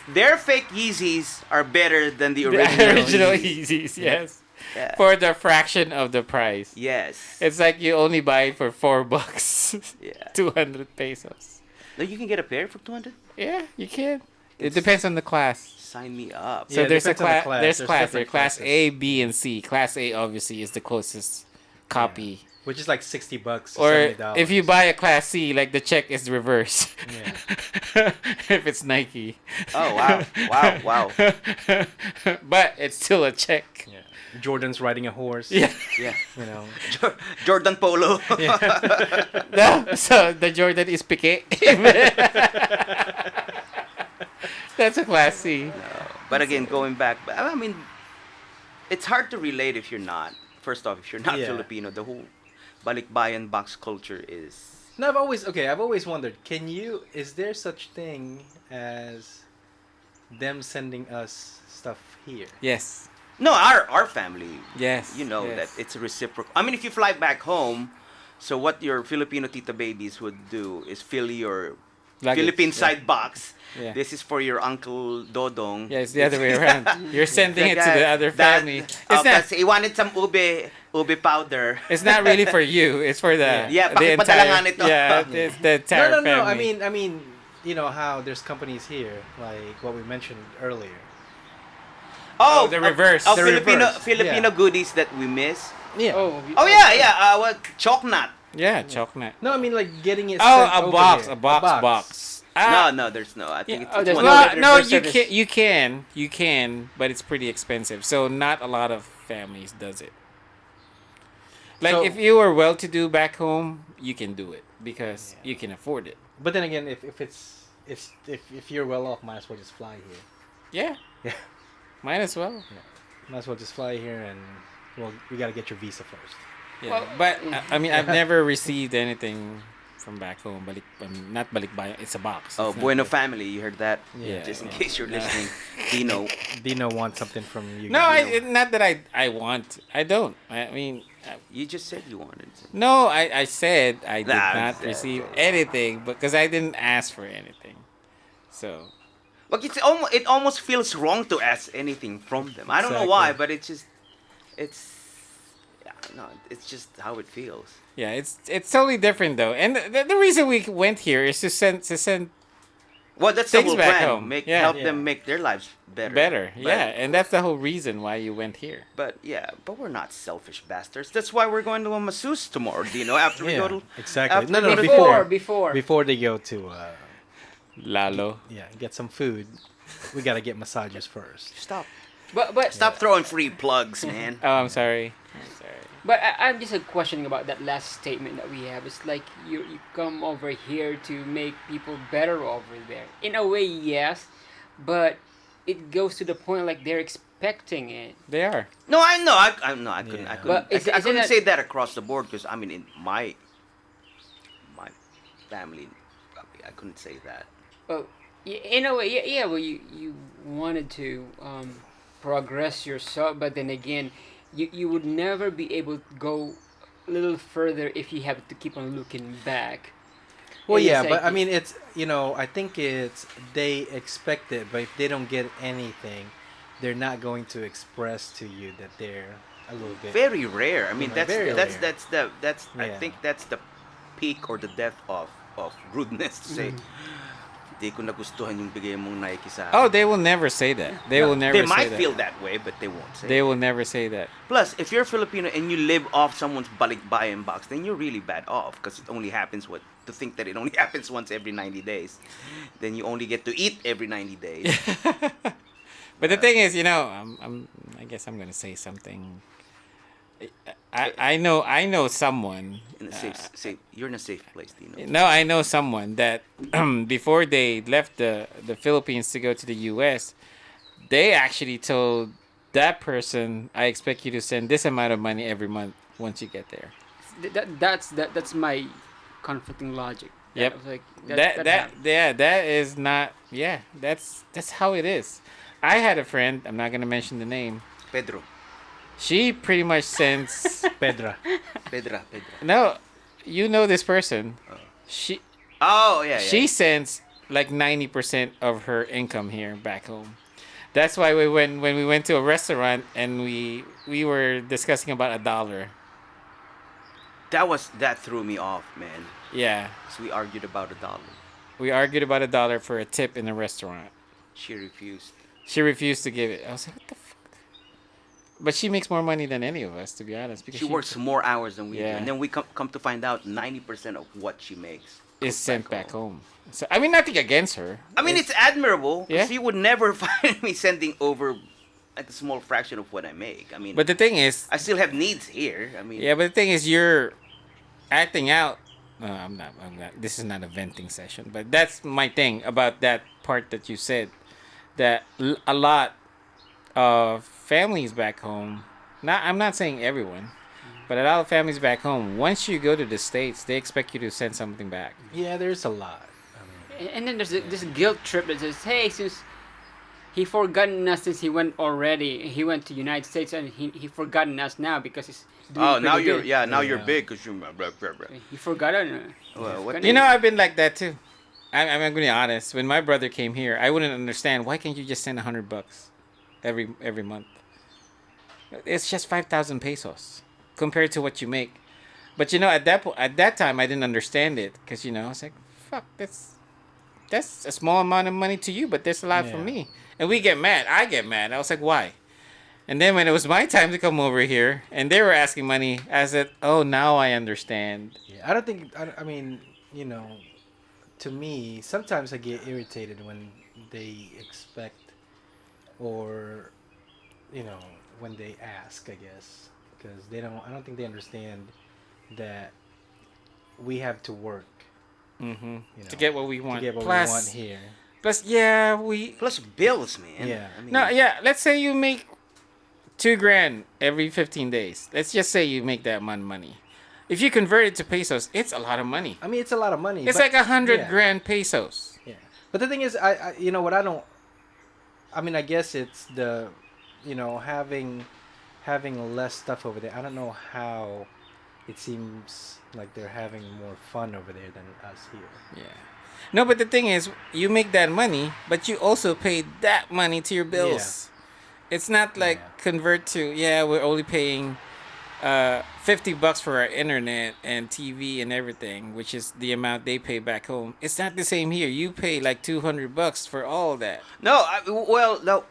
Their fake Yeezys are better than the The original. original Yeezys. Yeezys, yes. Yeah. For the fraction of the price. Yes. It's like you only buy it for $4. Yeah. 200 pesos. No, you can get a pair for 200. Yeah, you can. It depends on the class. Sign me up. So Yeah, it there's a depends on the class. class. There's There's class. different There's class classes. A, B, and C. Class A obviously is the closest copy. Which is like $60 to Or $70. if you buy a class C, like the check is reversed. Yeah. If it's Nike. Oh wow. But it's still a check. Yeah. Jordan's riding a horse. Yeah. Yeah. You know. Jordan Polo. No, so the Jordan is Piqué. That's a class C. But again, going back, I mean, it's hard to relate if you're not. First off, if you're not Yeah. Filipino, the whole Balikbayan Box culture is. No, I've always wondered, is there such thing as them sending us stuff here? Yes. No, our family. Yes. You know yes. that it's a reciprocal. I mean, if you fly back home, so what your Filipino tita babies would do is fill your Luggage, Philippine yeah. side box. Yeah. This is for your uncle Dodong. Yeah, it's the other way around. You're sending it to the other family. It's not. He wanted some ube powder. It's not really for you. It's for the Yeah, the pakipadala nga entire. nito. Yeah, it's the entire No. family. I mean, you know how there's companies here, like what we mentioned earlier. Oh, the reverse. Of The Filipino reverse, Filipino yeah. goodies that we miss. Yeah. Oh yeah. What chocolate? Yeah, chocolate. No, I mean like getting it. Oh, sent a over box, here. a box. No, there's no. I think Yeah, it's there's one no- of Well, the- no, reverse you service. you can, but it's pretty expensive. So not a lot of families does it. Like So- if you were well-to-do back home, you can do it because you can afford it. But then again, if if you're well off, might as well just fly here. Yeah, Yeah. might as well. Might as well just fly here, and well, we gotta get your visa first. Yeah, Well, but I mean, I've never received anything from back home. Not Balikbayan. It's a box. Oh, It's not Bueno the- family, you heard that? Yeah. Just in Yeah. case you're No. listening, Dino. Dino wants something from you. No, guys. not that I want. I don't. I mean, You just said you wanted. no. I said I did Nah, not yeah. receive anything because I didn't ask for anything. So Look, it almost feels wrong to ask anything from them. I don't know why, but it's just how it feels. yeah, it's totally different though. And the reason we went here is to send Well, that's the Things whole back plan. home. Help Yeah. them make their lives better. better. But- Yeah, and that's the whole reason why you went here. But we're not selfish bastards. That's why we're going to a masseuse tomorrow. Dino, after we go to exactly. after No, we no, go to- before they go to Lalo. get some food, we gotta get massages first. Stop But throwing free plugs, man. Oh, I'm sorry. I'm sorry. But I'm just questioning about that last statement that we have. It's like you come over here to make people better over there. In a way, yes, but it goes to the point like they're expecting it. They are. No, I know. I couldn't. Yeah. I couldn't. But is I it couldn't a- say that across the board because I mean, in my family, I couldn't say that. Well, In a way, yeah. Well, you wanted to progress yourself, but then again, you would never be able to go a little further if you have to keep on looking back. Well, And yeah, it's but I like, mean, it's I think it's they expect it, but if they don't get anything, they're not going to express to you that they're a little bit. Very rare. I mean, Very rare. that's I Yeah. think that's the peak or the death of rudeness to say, di ko nagustuhan yung bigay mong Nike sa Oh, akin." they will never say that. They will never They say might that. feel that way, but they won't say They it. will never say that. Plus, if you're Filipino and you live off someone's Balikbayan Box, then you're really bad off because it only happens to think that it only happens once every 90 days. Then you only get to eat every 90 days. But the thing is, I guess I'm gonna say something. I know someone. In a safe, you're in a safe place, Dino. No, I know someone that before they left the Philippines to go to the U.S., they actually told that person, "I expect you to send this amount of money every month once you get there." that's my conflicting logic. Yep. I was like, That is not. Yeah, that's how it is. I had a friend. I'm not gonna mention the name. Pedro. She pretty much sends. Pedra. Pedro. No, you know this person. She Oh, yeah, yeah. she sends like 90% of her income here back home. That's why when we went to a restaurant and we were discussing about $1. That threw me off, man. Yeah, So we argued about $1. we argued about $1 for a tip in a restaurant. She refused. She refused to give it. I was like, what the fuck? But she makes more money than any of us, to be honest, because She works more hours than we do, Yeah. and then we come to find out 90% of what she makes is goes sent back home. So I mean, nothing against her. I mean, it's admirable. Yeah. She would never find me sending over like a small fraction of what I make. I mean, But the thing is, I still have needs here. I mean, yeah, but the thing is, you're acting out. I'm not. This is not a venting session, but that's my thing about that part that you said. That a lot of families back home. I'm not saying everyone, but a lot of families back home. Once you go to the States, they expect you to send something back. Yeah, there's a lot. and then there's this guilt trip that says, hey, since he forgotten us since he went already, he went to United States and he forgotten us now because he's doing oh, now pretty you're good. now you're Yeah. big because you're. Blah, blah, blah. He forgotten. Well, what You know, I've been like that too. I'm going to be honest. When my brother came here, I wouldn't understand why can't you just send $100 every month. It's just 5,000 pesos compared to what you make. But at that time, I didn't understand it because I was like, fuck, that's a small amount of money to you, but there's a lot for Yeah. me. And we get mad. I get mad. I was like, why? And then when it was my time to come over here and they were asking money, I said, oh, now I understand. Yeah, I don't think. I mean, to me, sometimes I get irritated when they expect, or, when they ask. I guess because they don't. I don't think they understand that we have to work. Mm-hmm. You know, To get what we to want. get what plus, we want here. plus, yeah, we. Plus bills, man. Yeah. I mean, No, yeah. Let's say you make $2,000 every 15 days. Let's just say you make that amount of money. If you convert it to pesos, it's a lot of money. I mean, it's a lot of money. It's but- like 100 yeah. grand pesos. Yeah, but the thing is, I you know what I don't. I mean, I guess it's the, having less stuff over there. I don't know how. It seems like they're having more fun over there than us here. Yeah. No, but the thing is, you make that money, but you also pay that money to your bills. It's not like Yeah. convert to, we're only paying $50 for our internet and TV and everything, which is the amount they pay back home. It's not the same here. You pay like $200 for all that. No, well, no,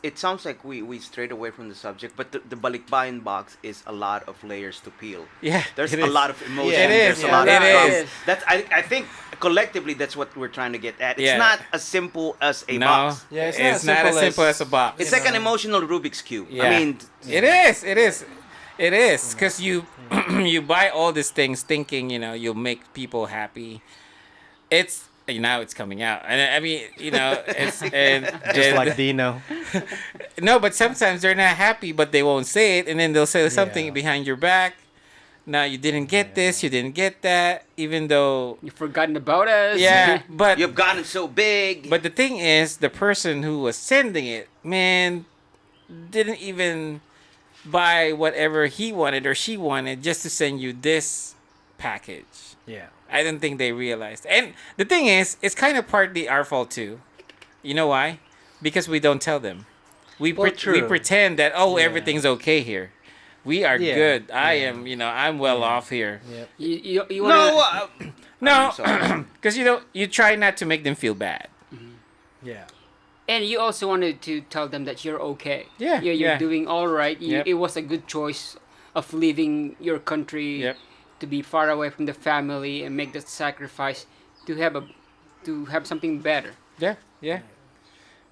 it sounds like we strayed away from the subject, but the Balikbayan Box is a lot of layers to peel. Yeah, There's it a is. lot of emotion. It is. There's a lot It of is. drama. That's I think collectively that's what we're trying to get at. It's Yeah. not as simple as a No, box. Yeah, it's it's not not as simple simple as- as a box. It's like an emotional Rubik's cube. Yeah. I mean, It is. It is. It is because you you buy all these things thinking you'll make people happy. It's now it's coming out, and I mean it's Just like Dino. no, but sometimes they're not happy, but they won't say it, and then they'll say something Yeah. behind your back. Now you didn't get this, you didn't get that, even though You've forgotten about us. yeah, but You've gotten so big. but the thing is, the person who was sending it, man, didn't even buy whatever he wanted or she wanted just to send you this package. Yeah. I don't think they realized. And the thing is, it's kind of partly our fault too. You know why? Because we don't tell them. We Well, we true. pretend that everything's okay here. We are Yeah, good. I yeah. am, I'm well off here. Yep. You wanna, no, No, I'm sorry. because you try not to make them feel bad. Yeah. and you also wanted to tell them that you're okay. Yeah, You're yeah. doing all right. Yep. It was a good choice of leaving your country Yep. to be far away from the family and make that sacrifice to have something better. Yeah, yeah.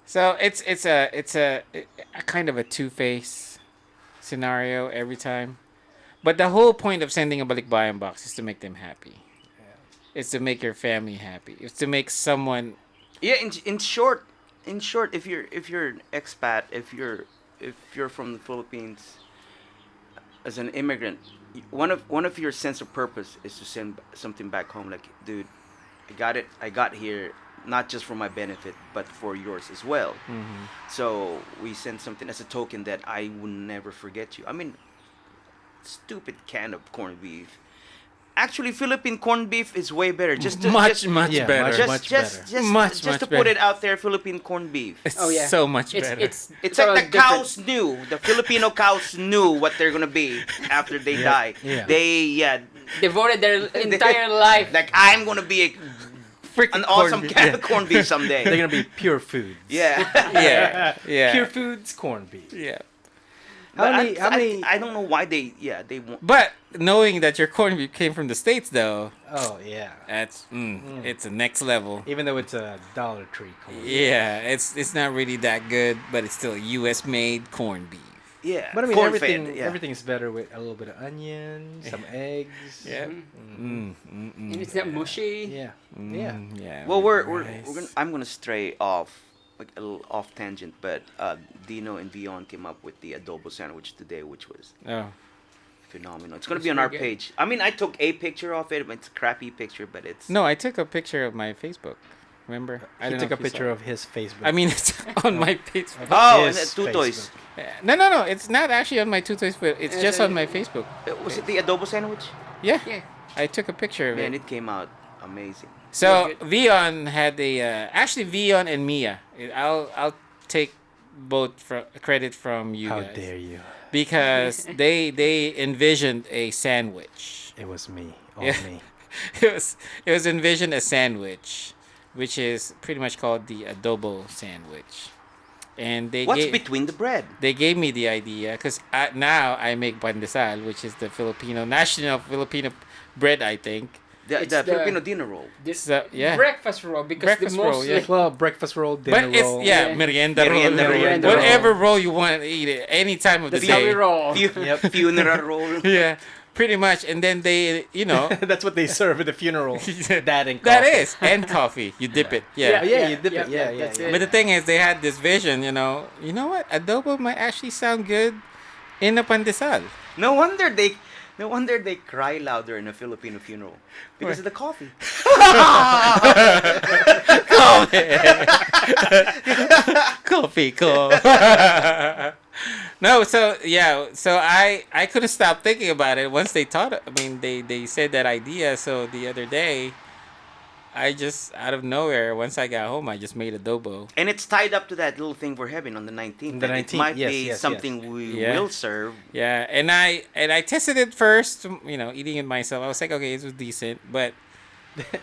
So it's a kind of a two-face scenario every time, but the whole point of sending a Balikbayan box is to make them happy. It's to make your family happy. It's to make someone. Yeah, in short, if you're an expat, if you're from the Philippines as an immigrant, one of your sense of purpose is to send something back home. Like, dude, I got here not just for my benefit, but for yours as well. So we send something as a token that I will never forget you. I mean, stupid can of corned beef. Actually, Philippine corned beef is way better. Just to, Much just, much Yeah, better. much just, better. just, Much, just much to put better. it out there, Philippine corned beef. It's Oh yeah, so much it's, better. It's all like the different. cows knew. The Filipino cows knew what they're gonna be after they die. yeah. They devoted their entire life. like I'm gonna be an awesome can of corned beef someday. They're gonna be pure foods. Yeah. yeah, yeah, Pure foods, corned beef. yeah. But How many? I don't know why they want. But knowing that your corned beef came from the States, though, Oh yeah. that's it's a next level. Even though it's a Dollar Tree corned beef. Yeah, it's not really that good, but it's still U.S. made corned beef. Yeah. But I mean, corn-fed, yeah. everything's better with a little bit of onion, some eggs. Yeah. And it's not mushy. Yeah. Yeah. Yeah. Well, with we're rice. gonna. I'm gonna stray off, like a little off tangent, but Dino and Vion came up with the adobo sandwich today, which was Oh. phenomenal. It's gonna It's be on our very good. page. I mean, I took a picture of it. It's a crappy picture, but it's No, I took a picture of my Facebook. Remember? I He don't took know a if you saw picture it. of his Facebook. I mean, it's on my Facebook. Oh, and His the two toys. Facebook. No. It's not actually on my two toys, but it's just on my Facebook. Was it the adobo sandwich? Yeah. Yeah. I took a picture of Man, it. it came out amazing. So Very Vion had a actually Vion and Mia. I'll take both credit from you How guys dare you? because they envisioned a sandwich. It was me. All Yeah. me. It was envisioned a sandwich, which is pretty much called the adobo sandwich. And What's between the bread? they gave me the idea because now I make pandesal, which is the national Filipino bread, I think. The It's the- Filipino dinner roll. This So, yeah. breakfast roll because Breakfast the roll, most yeah. Well, breakfast roll, dinner But it's roll. yeah, Yeah. merienda roll, Merienda roll. Merienda whatever roll you want to eat it any time of the That's how we day. roll. Yep. Funeral roll. Yeah, pretty much. And then they, That's what they serve at the funeral. That and that coffee. is and coffee. You dip it. Oh, Yeah. yeah, you dip it. Yeah, that's yeah. it. But the thing is, they had this vision. You know what? Adobo might actually sound good in a pandesal. No wonder they cry louder in a Filipino funeral because of the coffee. Coffee, cool. No, so yeah, so I couldn't stop thinking about it once they taught it. I mean, they said that idea. So the other day, I just out of nowhere, once I got home, I just made adobo. And it's tied up to that little thing we're having on the 19th. The that 19th, It might yes, be yes, something yes. we Yeah. will serve. Yeah, and I tested it first. Eating it myself. I was like, okay, this was decent, but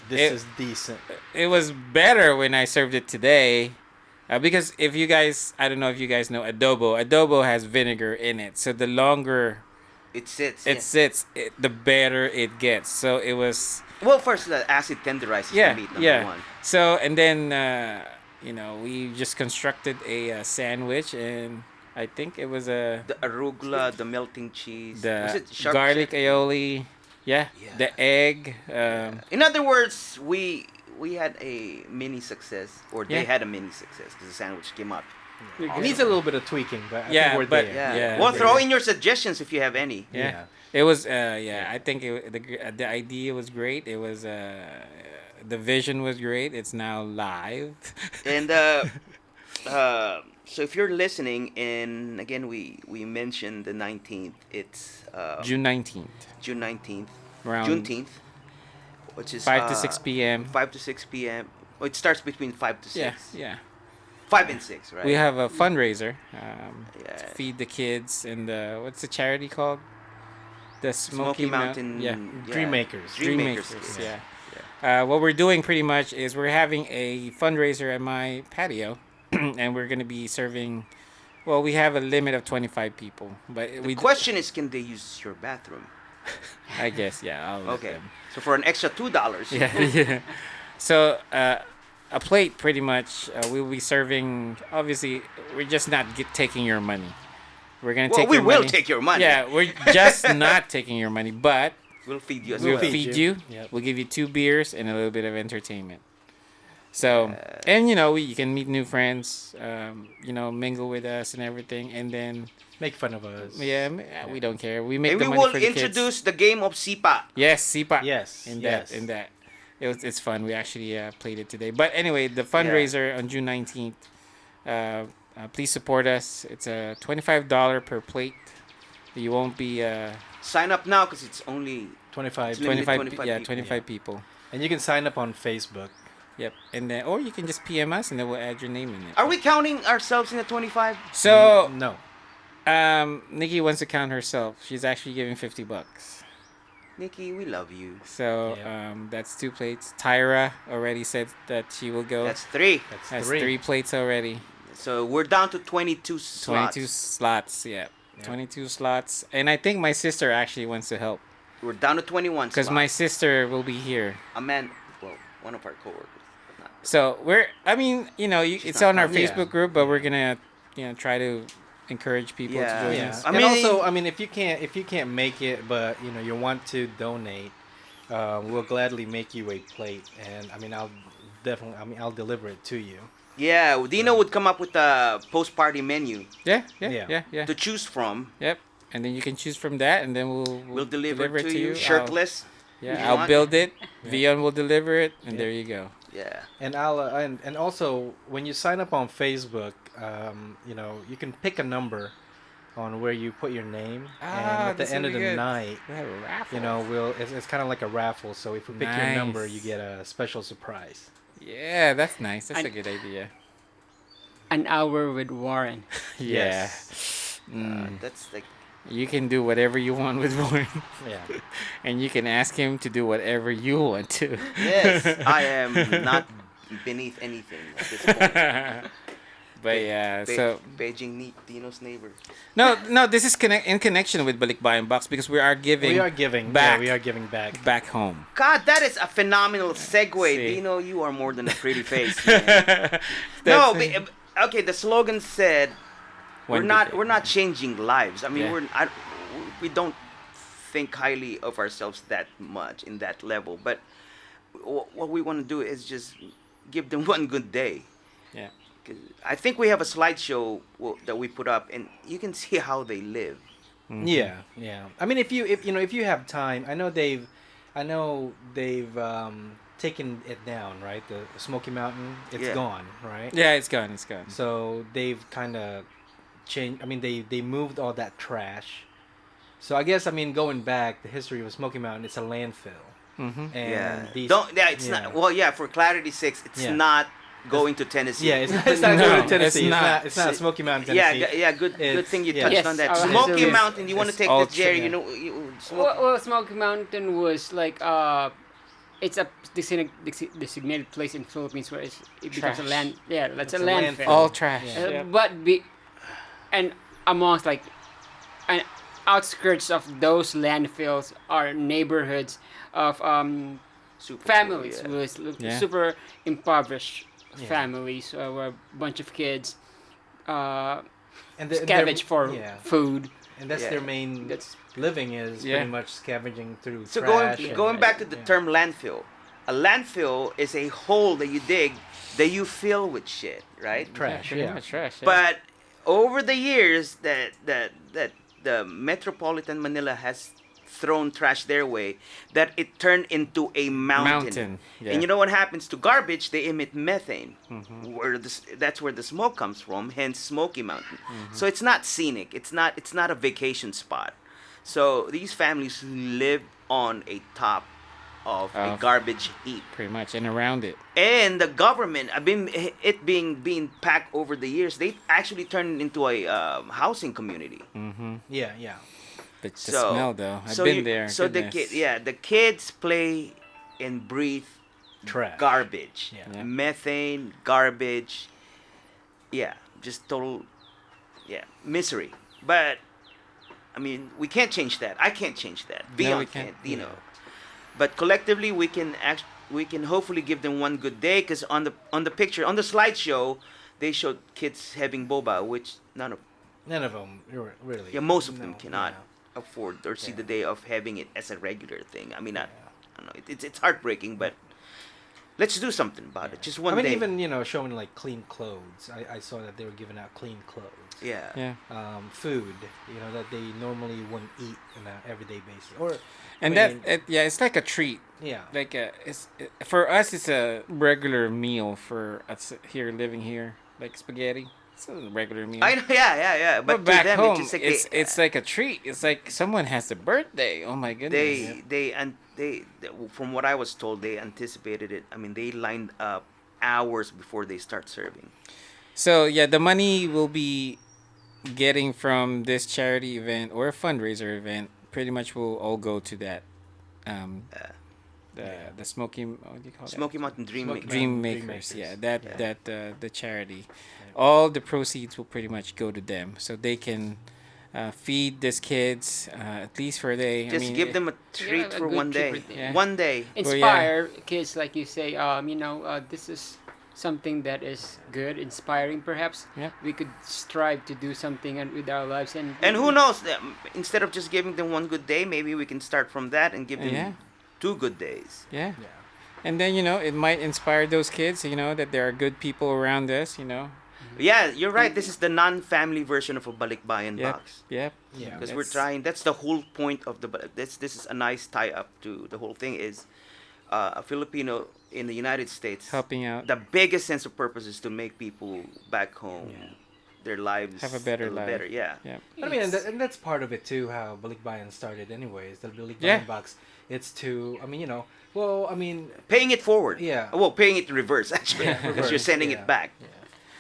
This It- is decent. it was better when I served it today. Because if you guys, I don't know if you guys know adobo. Adobo has vinegar in it, so the longer It sits. it sits, the better it gets. So it was, Well, first the acid tenderizes yeah, the meat. Number yeah. one. So and then we just constructed a sandwich, and I think it was The arugula, the melting cheese. Was the it sharp garlic cheese? aioli, yeah, Yeah. the egg. In other words, we had a mini success, or they Yeah. had a mini success because the sandwich came out. It needs a little bit of tweaking, but I Yeah, think we're but- there. Yeah. Yeah. Well, throw in your suggestions if you have any. Yeah. It was yeah. I think the idea was great. It was the vision was great. It's now live. And so if you're listening, and again we mentioned the 19th. It's June 19th, June 19th, around Juneteenth, which is 5 to 6 p.m. 5 to 6 p.m. Oh, it starts between 5 to 6. Yeah, yeah. 5 and 6, right? We have a fundraiser Yeah. to feed the kids and the what's the charity called? The Smoky Mountain. Yeah. Dream Makers. Dream Dream Makers. Makers, Yeah. yeah. What we're doing pretty much is we're having a fundraiser at my patio, and we're gonna be serving. Well, we have a limit of 25 people, but The we. question is, can they use your bathroom? I guess yeah. I'll let Okay. them. So for an extra $2. Yeah, yeah. So a plate, pretty much. We'll be serving. Obviously, we're just not taking your money. We're gonna Well, take. we your will money. take your money. Yeah, we're just not taking your money, but We'll feed you as we'll well. feed you. Yep. We'll give you 2 beers and a little bit of entertainment. So, and you know, you can meet new friends, you know, mingle with us and everything, and then Make fun of us. yeah, we don't care. We make And the we money will for the introduce the game of SIPA. kids. Yes, SIPA. Yes, in yes. that. It's fun. We actually played it today. But anyway, the fundraiser on June 19th. Please support us. It's a $25 per plate. You won't be Sign up now because it's only 25. Limited 25 yeah, people. 25 people. And you can sign up on Facebook. Yep. And then or you can just PM us and then we'll add your name in it. Are we counting ourselves in the 25? So, No. Nikki wants to count herself. She's actually giving $50. Nikki, we love you. So, Yeah. that's 2 plates. Tyra already said that she will go. That's 3. That's Three. 3 plates already. So we're down to 22 slots. 22 slots, yeah. Yeah. 22 slots. And I think my sister actually wants to help. We're down to 21 Because slots. my sister will be here. A man, well, one of our coworkers. But not. So I mean, you know, it's not on our counting. Facebook group, but we're going to, try to encourage people Yeah. to join Yeah. us. I And mean- also, I mean, if you can't make it, but you want to donate, we'll gladly make you a plate, and I mean, I'll deliver it to you. Yeah, Dino would come up with a post-party menu Yeah. to choose from. Yep. And then you can choose from that, and then We'll deliver it to you. I'll- Shirtless. Yeah, if you I'll want. build it. Vion will deliver it, and Yeah. there you go. Yeah. And I'll and also when you sign up on Facebook, you can pick a number on where you put your name, and at the this end will of be the good. night, We have a raffle. it's kind of like a raffle. So if you pick your number, Nice. you get a special surprise. Yeah, that's nice. That's a And- good idea. An hour with Warren. Yeah. Yes. That's like, You can do whatever you want with Warren, Yeah. and you can ask him to do whatever you want to. yes, I am not beneath anything at this point. But yeah, so Beijing Dino's neighbor. no, this is in connection with Balikbayan Box because we are giving We are giving back. Yeah, we are giving back. back home. God, that is a phenomenal segue. See. Dino, you are more than a pretty face. Man. No, okay. The slogan said, One we're big not changing lives. I mean, Yeah. we don't think highly of ourselves that much in that level. But what we want to do is just give them one good day. Yeah. 'Cause I think we have a slideshow that we put up, and you can see how they live. Yeah, yeah. I mean, if you have time, I know they've taken it down, right? The Smoky Mountain, it's Yeah. gone, right? Yeah, it's gone. It's gone. So they've kind of changed. I mean, they moved all that trash. So I guess going back, the history of Smoky Mountain, it's a landfill. Mm-hmm. And Yeah. these, It's not. Well, yeah. For clarity's sake, it's Yeah. not going to Tennessee. Yeah, it's not No, going to Tennessee. it's not. It's not Smoky Mountain, Yeah, Tennessee. good It's- thing you yeah. touched Yes, on that. I was- Smoky it's- Mountain. You want to it's take all the Jerry? true. Well, Smoky Mountain was like it's a designated place in Philippines where it becomes a Trash. land. Yeah, that's It's a a landfill. All trash. Yeah. But and amongst like and outskirts of those landfills are neighborhoods of Super families cool, yeah. with Yeah. super impoverished Yeah. families where a bunch of kids And scavenge for yeah, food. and that's Yeah. their main That's living is Yeah. pretty much scavenging through So trash. going back to the yeah. term landfill, a landfill is a hole that you dig that you fill with shit, right? trash. Pretty Yeah. much trash. Yeah. But over the years, that the metropolitan Manila has thrown trash their way that it turned into a mountain. Yeah. And you know what happens to garbage? They emit methane, that's where the smoke comes from. Hence, Smoky Mountain. So it's not scenic. It's not a vacation spot. So these families live on a top of a Of- garbage heap. Pretty much, and around it. And the government, being packed over the years, they actually turned it into a housing community. Yeah, yeah. The smell, though. I've been there. So goodness. the kids play and breathe Trash. garbage, Yeah. Yeah. methane, garbage. Yeah, just total, misery. But I mean, we can't change that. I can't change that. Beyond we can't. you know. But collectively, we can hopefully give them one good day. Because on the picture, on the slideshow, they showed kids having boba, which None of them really. yeah, most of them No, cannot yeah. afford or see Yeah. the day of having it as a regular thing. I mean, I don't know. It's heartbreaking, but let's do something about it. Just one I mean, day. even showing like clean clothes. I saw that they were giving out clean clothes. Yeah. Yeah. Food, that they normally wouldn't eat on an everyday basis. Or And I mean, it's like a treat. yeah, Like for us, it's a regular meal for us here living here, like spaghetti. It's a regular meal. I know. Yeah. But, But back to them, home, it's just like it's like a treat. It's like someone has a birthday. Oh my goodness. they from what I was told, they anticipated it. I mean, they lined up hours before they start serving. So yeah, the money we'll be getting from this charity event or a fundraiser event pretty much will all go to that. The Smoky, what do you call Smoky Mountain Dream Smoky Maker. Dream Dream Makers, Makers. yeah, the charity. All the proceeds will pretty much go to them, so they can feed these kids at least for a day. Just give them a treat a for good one treat day. for them. Yeah. One day. Inspire kids, like you say. This is something that is good, inspiring. Perhaps Yeah. we could strive to do something with our lives, and And who knows? Instead of just giving them one good day, maybe we can start from that and give them Yeah. 2 good days. Yeah. yeah. And then it might inspire those kids. That there are good people around us. Yeah, you're right. This is the non-family version of a Balikbayan Yep. Box. Yep. Yeah. Because we're trying. That's the whole point of this is a nice tie-up to the whole thing. Is a Filipino in the United States Helping out. The biggest sense of purpose is to make people back home, their lives Have a better life. Better, yeah. Yeah. I mean, and that's part of it too. How Balikbayan started, anyways. The Balikbayan Yeah. Box. It's to, Paying it forward. Yeah. Well, paying it reverse actually, Yeah, because you're reverse, sending yeah. it back.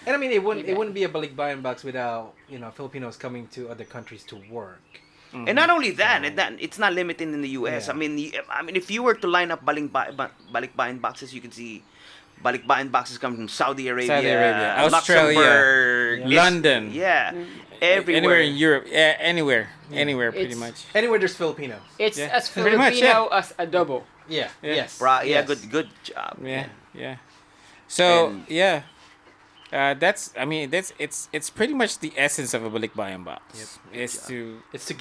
and I mean, it wouldn't be a Balikbayan Box without Filipinos coming to other countries to work. And not only that, it's not limited in the U.S. Yeah. I mean, if you were to line up Balikbayan boxes, you could see Balikbayan boxes coming from Saudi Arabia, Australia, Luxembourg, London. yeah, Anywhere everywhere. in Europe. Yeah, anywhere pretty It's- much. Anywhere there's Filipinos. it's Yeah. as Pretty much, Filipino as adobo. Yeah. Yeah. Yes. Yeah, Yes. good job. Yeah, man. yeah. So And- it's pretty much the essence of a Balikbayan Box. Is to It's to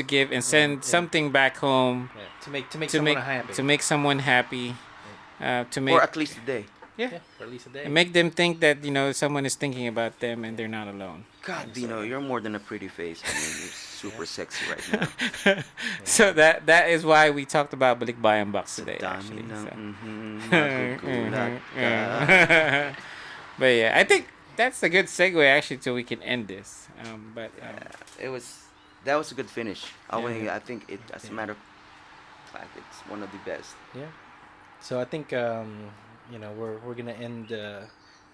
give. and send something back home Yeah. To make to someone make happy. to make someone happy. To make Or at least a day. yeah. For at least a day. and make them think that someone is thinking about them and they're not alone. God, Dino, you're more than a pretty face. I mean, you're super sexy right now. So that is why we talked about Balikbayan Box today. Dami Actually, ng so. magugulat ka. But yeah, I think that's a good segue actually, till we can end this. That was a good finish. Yeah. I think it, as a matter of fact, it's one of the best. Yeah. So I think we're gonna end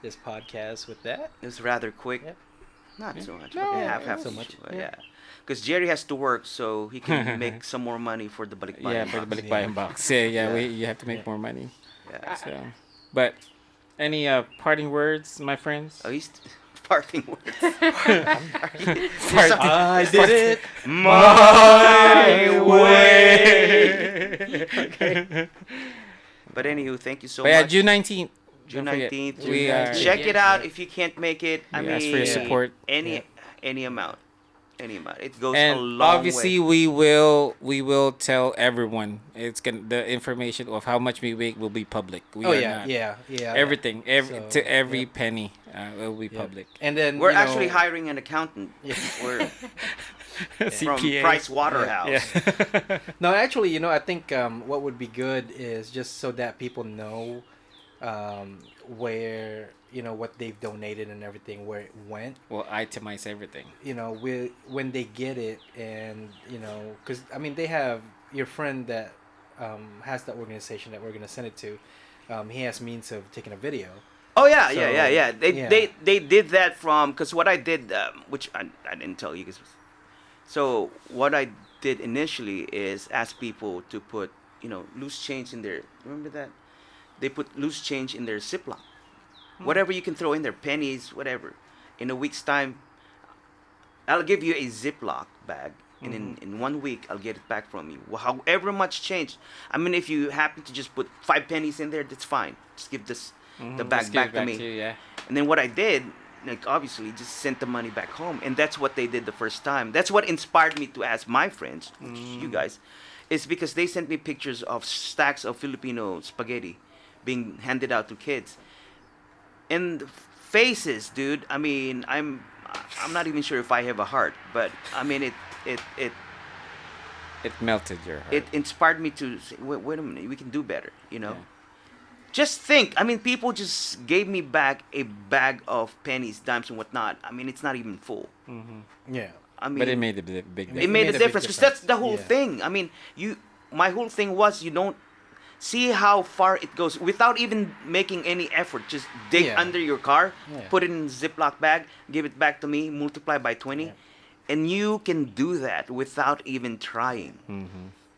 this podcast with that. It was rather quick. Yep. Not so much. No, but yeah, half so much. Yeah. Because Jerry has to work, so he can make some more money for the Balikbayan Yeah, for the Box. Balikbayan Box. Yeah. Yeah. You have to make more money. Yeah. So, but any parting words, my friends? Oh, he's parting words. I did it. My way. But anywho, thank you so But yeah, much. June 19th. June don't forget, 19th. We are. Check it out if you can't make it. I We mean, ask for your support. Any amount. Any amount. It goes a And long obviously, way. we will tell everyone. The information of how much we make will be public. We Oh are yeah, not- yeah. Everything, So, to every yeah. penny, will be Yeah. public. And then We're actually hiring an accountant. Yeah. We're from CPA. Price Waterhouse. Yeah. No, actually, I think what would be good is just so that people know where what they've donated and everything, where it went. We'll itemize everything. When they get it, and because I mean they have your friend that has the organization that we're gonna send it to. He has means of taking a video. Oh yeah, So, yeah. yeah. They did that from because what I did, which I didn't tell you guys. So what I did initially is ask people to put loose change in their. Remember that? They put loose change in their Ziploc. Whatever you can throw in there, pennies, whatever. In a week's time, I'll give you a Ziploc bag, and in 1 week, I'll get it back from you. However much change. I mean, if you happen to just put 5 pennies in there, that's fine. Just give the bag Let's give back it to me. you, yeah. And then what I did, like obviously, just sent the money back home, and that's what they did the first time. That's what inspired me to ask my friends, which is you guys, is because they sent me pictures of stacks of Filipino spaghetti being handed out to kids. And the faces, dude. I mean, I'm not even sure if I have a heart, but I mean, it It melted your heart. it inspired me to say, wait a minute, we can do better. Yeah. Just think. I mean, people just gave me back a bag of pennies, dimes, and whatnot. I mean, it's not even full. Yeah. I mean, But it made a big it difference. made a big difference because that's the whole Yeah. thing. I mean, my whole thing was you don't see how far it goes without even making any effort. Just dig Yeah. under your car, Yeah. put it in a Ziploc bag, give it back to me, multiply by 20, and you can do that without even trying.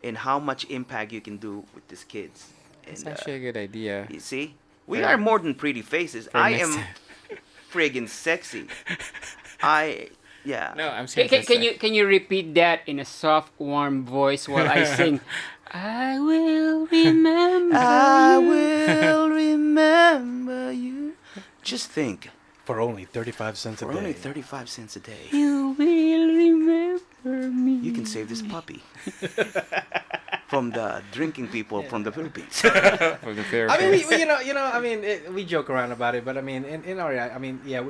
And how much impact you can do with these kids. It's And, actually a good idea. you see, we Yeah. are more than pretty faces. For I next am time. friggin' sexy. Yeah. No, I'm Can, serious. can you repeat that in a soft, warm voice while I sing? I will remember. I will remember you. Just think, For only 35 cents for a day. only 35 cents a day, You will remember me. you can save this puppy from the drinking people from the Philippines. For the fair I mean, face. I mean, we joke around about it, but I mean, in our, I mean, yeah,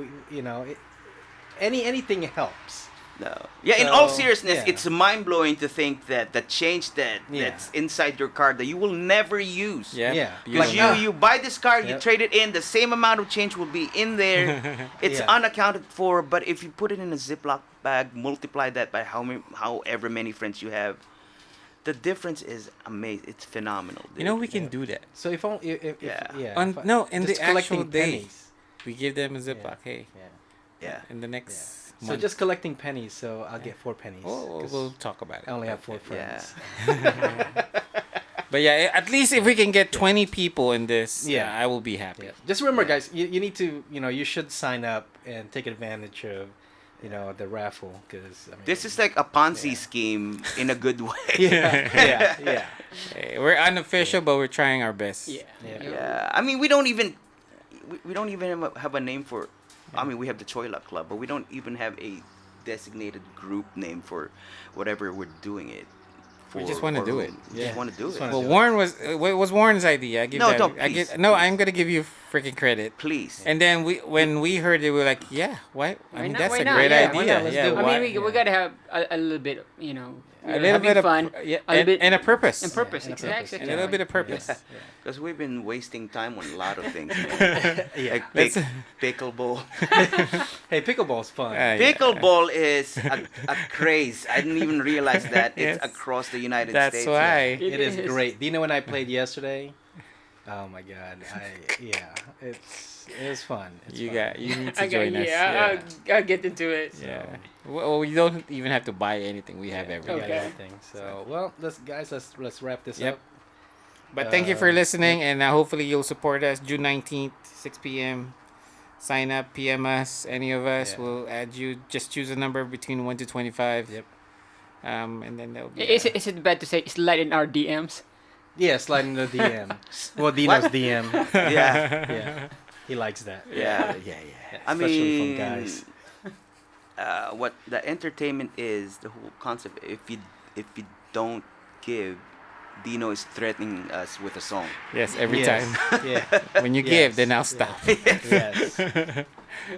anything helps. No. Yeah, in all So, seriousness, yeah. it's mind blowing to think that the change that's inside your car that you will never use. Yeah. Yeah. Because Like, you buy this car, you Yep. trade it in, the same amount of change will be in there. It's Yeah. unaccounted for, but if you put it in a Ziploc bag, multiply that by however many friends you have, the difference is amazing. It's phenomenal. You know, dude. we can do that. So if only, if Yeah. if I- No, in the just collecting actual day, pennies. we give them a Ziploc. Hey, Yeah. in the next So month. just collecting pennies, so I'll get 4 pennies. Oh, 'cause we'll talk about it. I only have 4 Yeah. friends. But yeah, at least if we can get 20 people in this, Yeah. I will be happy. Yeah. Just remember, guys, you need to, you should sign up and take advantage of, the raffle, because I mean, This is like a Ponzi Yeah. scheme in a good way. yeah. Hey, we're unofficial, but we're trying our best. Yeah. Yeah. Yeah. I mean, we don't even have a name for. I mean, we have the Choila Club, but we don't even have a designated group name for whatever we're doing it. We just wanna do it. We Yeah. just want to do Just it. wanna Well, do it. Warren was Warren's idea. I give No, that. don't, I give, please, no, please. I'm gonna give you freaking credit. Please. And then when we heard it, we were like, yeah, why? I mean, not? that's Why a not? great Yeah, idea. why not? Let's do it. I why- mean, we gotta have a little bit, a little having bit of fun, yeah, a little bit, and a purpose. and purpose, and a exactly. purpose. And a little bit of purpose. Because we've been wasting time on a lot of things. Yeah. Like Let's- pickleball. Hey, pickleball's fun. Yeah. Pickleball is a craze. I didn't even realize that it's Yes. across the United That's States. why. It is is. great. Do you know when I played yesterday? Oh my god. It was fun. It's You fun. you need to I got, join us. yeah, I'll get into it. Yeah. Well, we don't even have to buy anything. We have We everything. got Okay. everything. So, well, let's wrap this Yep. up. But thank you for Uh, listening, and hopefully you'll support us June 19th, 6 p.m. Sign up, PM us, any of us. Yeah. We'll add you. Just choose a number between 1 to 25. Yep. And then there'll be. Is it bad to say slide in our DMs? Yeah, slide in the DM. Well, Dino's DM. Yeah. Yeah. He likes that. Yeah. I Especially mean, from guys. what the entertainment is, the whole concept. If you don't give, Dino is threatening us with a song. Yes, every Yes. time. Yeah. When you Yes. give, then I'll stop. Yes.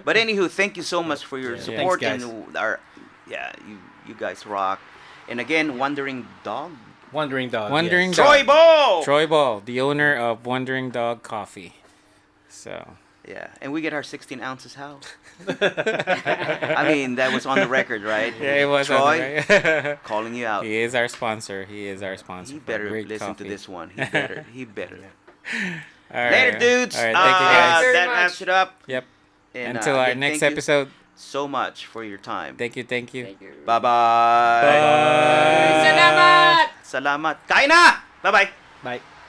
But anywho, thank you so much for your Yeah. support Thanks, and our. Yeah, You guys rock. And again, Wandering Dog. Wandering Dog. Wandering yes. Dog. Troy Ball! Troy Ball, the owner of Wandering Dog Coffee. So. Yeah, and we get our 16 ounces how? I mean, that was on the record, right? Yeah, it was. Troy, Troy. calling you out. He is our sponsor. He is our sponsor. He for better great listen coffee. to this one. He better. He better. All right. Later, dudes. All right, thank you guys. Very That much. wraps it up. Yep. And, Until our again, next thank you episode. so much for your time. Thank you. Thank you. Bye-bye. Salamat! Salamat. Kain na! Bye-bye. Bye.